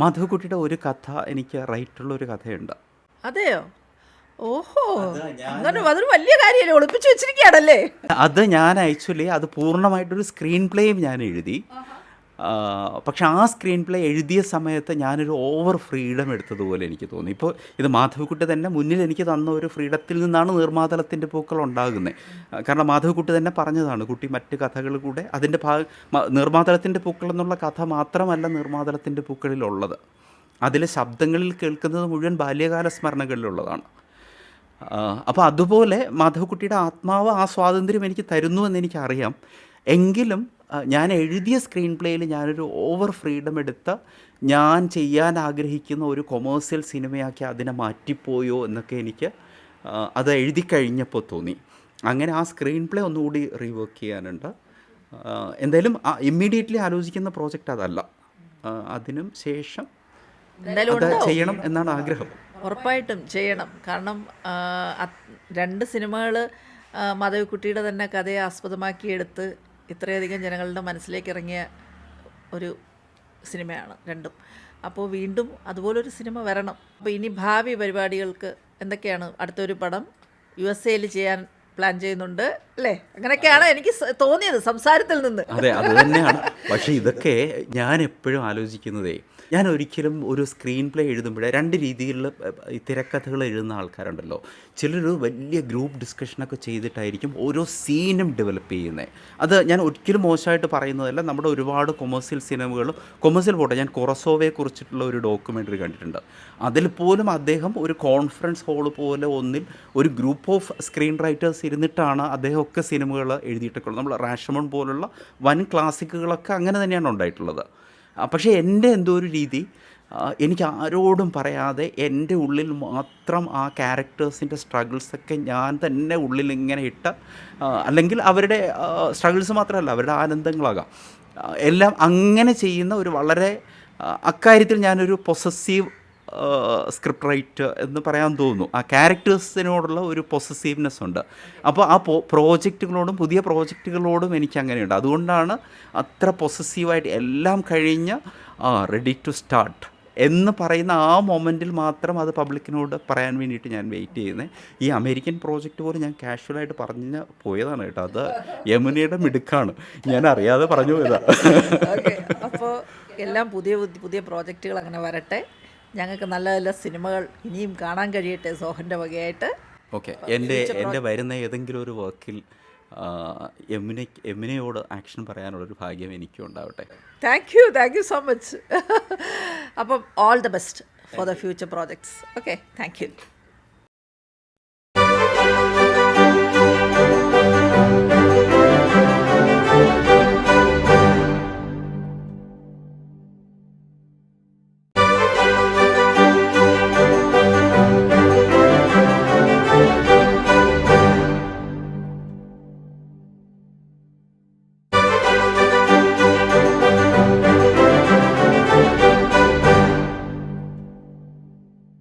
മാധവക്കുട്ടിയുടെ ഒരു കഥ എനിക്ക് റൈറ്റുള്ളൊരു കഥയുണ്ട്. അതെയോ? ഓഹോ, അങ്ങനെ അതൊരു വലിയ കാര്യമല്ലേ, ഒളിപ്പിച്ച് വെച്ചിരിക്കുകയാണല്ലേ? അത് ഞാൻ ആക്ച്വലി അത് പൂർണ്ണമായിട്ടൊരു സ്ക്രീൻ പ്ലേയും ഞാൻ എഴുതി. പക്ഷെ ആ സ്ക്രീൻ പ്ലേ എഴുതിയ സമയത്ത് ഞാനൊരു ഓവർ ഫ്രീഡം എടുത്തതുപോലെ എനിക്ക് തോന്നി. ഇപ്പോൾ ഇത് മാധവക്കുട്ടി തന്നെ മുന്നിൽ എനിക്ക് തന്ന ഒരു ഫ്രീഡത്തിൽ നിന്നാണ് നീർമാതളത്തിൻ്റെ പൂക്കൾ ഉണ്ടാകുന്നത്. കാരണം മാധവക്കുട്ടി തന്നെ പറഞ്ഞതാണ്, കുട്ടി മറ്റ് കഥകൾ കൂടെ അതിൻ്റെ നീർമാതളത്തിൻ്റെ പൂക്കൾ എന്നുള്ള കഥ മാത്രമല്ല നീർമാതളത്തിൻ്റെ പൂക്കളിലുള്ളത്. അതിലെ ശബ്ദങ്ങളിൽ കേൾക്കുന്നത് മുഴുവൻ ബാല്യകാല സ്മരണകളിലുള്ളതാണ്. അപ്പോൾ അതുപോലെ മാധവക്കുട്ടിയുടെ ആത്മാവ് ആ സ്വാതന്ത്ര്യം എനിക്ക് തരുന്നു എന്ന് എനിക്കറിയാം. എങ്കിലും ഞാൻ എഴുതിയ സ്ക്രീൻ പ്ലേയിൽ ഞാനൊരു ഓവർ ഫ്രീഡം എടുത്ത് ഞാൻ ചെയ്യാൻ ആഗ്രഹിക്കുന്ന ഒരു കൊമേഴ്സ്യൽ സിനിമയാക്കി അതിനെ മാറ്റിപ്പോയോ എന്നൊക്കെ എനിക്ക് അത് എഴുതി കഴിഞ്ഞപ്പോൾ തോന്നി. അങ്ങനെ ആ സ്ക്രീൻ പ്ലേ ഒന്നുകൂടി റീവർക്ക് ചെയ്യാനുണ്ട്. എന്തായാലും ഇമ്മീഡിയറ്റ്ലി ആലോചിക്കുന്ന പ്രോജക്റ്റ് അതല്ല. അതിനും ശേഷം അത് ചെയ്യണം എന്നാണ് ആഗ്രഹം. ഉറപ്പായിട്ടും ചെയ്യണം. കാരണം 2 സിനിമകൾ മാധവിക്കുട്ടിയുടെ തന്നെ കഥയെ ആസ്പദമാക്കിയെടുത്ത് ഇത്രയധികം ജനങ്ങളുടെ മനസ്സിലേക്ക് ഇറങ്ങിയ ഒരു സിനിമയാണ് രണ്ടും. അപ്പോൾ വീണ്ടും അതുപോലൊരു സിനിമ വരണം. അപ്പോൾ ഇനി ഭാവി പരിപാടികൾക്ക് എന്തൊക്കെയാണ്? അടുത്തൊരു പടം USA ചെയ്യാൻ പ്ലാൻ ചെയ്യുന്നുണ്ട് അല്ലേ? അങ്ങനെയൊക്കെയാണ് എനിക്ക് തോന്നിയത് സംസാരത്തിൽ നിന്ന്. അതെ, അത് തന്നെയാണ്. പക്ഷേ ഇതൊക്കെ ഞാൻ എപ്പോഴും ആലോചിക്കുന്നതേ, ഞാൻ ഒരിക്കലും ഒരു സ്ക്രീൻ പ്ലേ എഴുതുമ്പോഴേ 2 രീതിയിലുള്ള ഈ തിരക്കഥകൾ എഴുതുന്ന ആൾക്കാരുണ്ടല്ലോ. ചിലർ വലിയ ഗ്രൂപ്പ് ഡിസ്കഷനൊക്കെ ചെയ്തിട്ടായിരിക്കും ഓരോ സീനും ഡെവലപ്പ് ചെയ്യുന്നത്. അത് ഞാൻ ഒരിക്കലും മോശമായിട്ട് പറയുന്നതല്ല. നമ്മുടെ ഒരുപാട് കൊമേഴ്സ്യൽ സിനിമകളും കൊമേഴ്സ്യൽ പോട്ടെ, ഞാൻ കൊറസോവയെ കുറിച്ചിട്ടുള്ള ഒരു ഡോക്യുമെൻ്ററി കണ്ടിട്ടുണ്ട്. അതിൽ പോലും അദ്ദേഹം ഒരു കോൺഫറൻസ് ഹാള് പോലെ ഒന്നിൽ ഒരു ഗ്രൂപ്പ് ഓഫ് സ്ക്രീൻ റൈറ്റേഴ്സ് ഇരുന്നിട്ടാണ് അദ്ദേഹമൊക്കെ സിനിമകൾ എഴുതിയിട്ടൊക്കെ. നമ്മൾ റാഷമോൺ പോലുള്ള വൻ ക്ലാസിക്കുകളൊക്കെ അങ്ങനെ തന്നെയാണ് ഉണ്ടായിട്ടുള്ളത്. പക്ഷേ എൻ്റെ എന്തോ ഒരു രീതി, എനിക്ക് ആരോടും പറയാതെ എൻ്റെ ഉള്ളിൽ മാത്രം ആ ക്യാരക്ടേഴ്സിൻ്റെ സ്ട്രഗിൾസൊക്കെ ഞാൻ തന്നെ ഉള്ളിൽ ഇങ്ങനെ ഇട്ട്, അല്ലെങ്കിൽ അവരുടെ സ്ട്രഗിൾസ് മാത്രമല്ല അവരുടെ ആനന്ദങ്ങളാകാം, എല്ലാം അങ്ങനെ ചെയ്യുന്ന ഒരു വളരെ അക്കാര്യത്തിൽ ഞാനൊരു പൊസസീവ് സ്ക്രിപ്റ്റ് റൈറ്റ് എന്ന് പറയാൻ തോന്നുന്നു. ആ ക്യാരക്ടേഴ്സിനോടുള്ള ഒരു പൊസസീവ്നെസ് ഉണ്ട്. അപ്പോൾ ആ പ്രോജക്റ്റുകളോടും പുതിയ പ്രോജക്റ്റുകളോടും എനിക്ക് അങ്ങനെയുണ്ട്. അതുകൊണ്ടാണ് അത്ര പൊസസീവായിട്ട് എല്ലാം കഴിഞ്ഞ് റെഡി ടു സ്റ്റാർട്ട് എന്ന് പറയുന്ന ആ മൊമെൻറ്റിൽ മാത്രം അത് പബ്ലിക്കിനോട് പറയാൻ വേണ്ടിയിട്ട് ഞാൻ വെയിറ്റ് ചെയ്യുന്നത്. ഈ അമേരിക്കൻ പ്രോജക്റ്റ് പോലും ഞാൻ കാഷ്വലായിട്ട് പറഞ്ഞ് പോയതാണ് കേട്ടോ. അത് യമുനയുടെ മിടുക്കാണ്, ഞാൻ അറിയാതെ പറഞ്ഞു പോയതാണ്. അപ്പോൾ എല്ലാം പുതിയ പുതിയ പ്രോജക്റ്റുകൾ അങ്ങനെ വരട്ടെ. ഞങ്ങൾക്ക് നല്ല നല്ല സിനിമകൾ ഇനിയും കാണാൻ കഴിയട്ടെ സോഹൻ്റെ വകയായിട്ട്. ഓക്കെ, എൻ്റെ വരുന്ന ഏതെങ്കിലും ഒരു വർക്കിൽ യമുനയോട് ആക്ഷൻ പറയാനുള്ളൊരു ഭാഗ്യം എനിക്കും ഉണ്ടാവട്ടെ. Thank you so much. അപ്പം all the best for the future projects. Okay, thank U.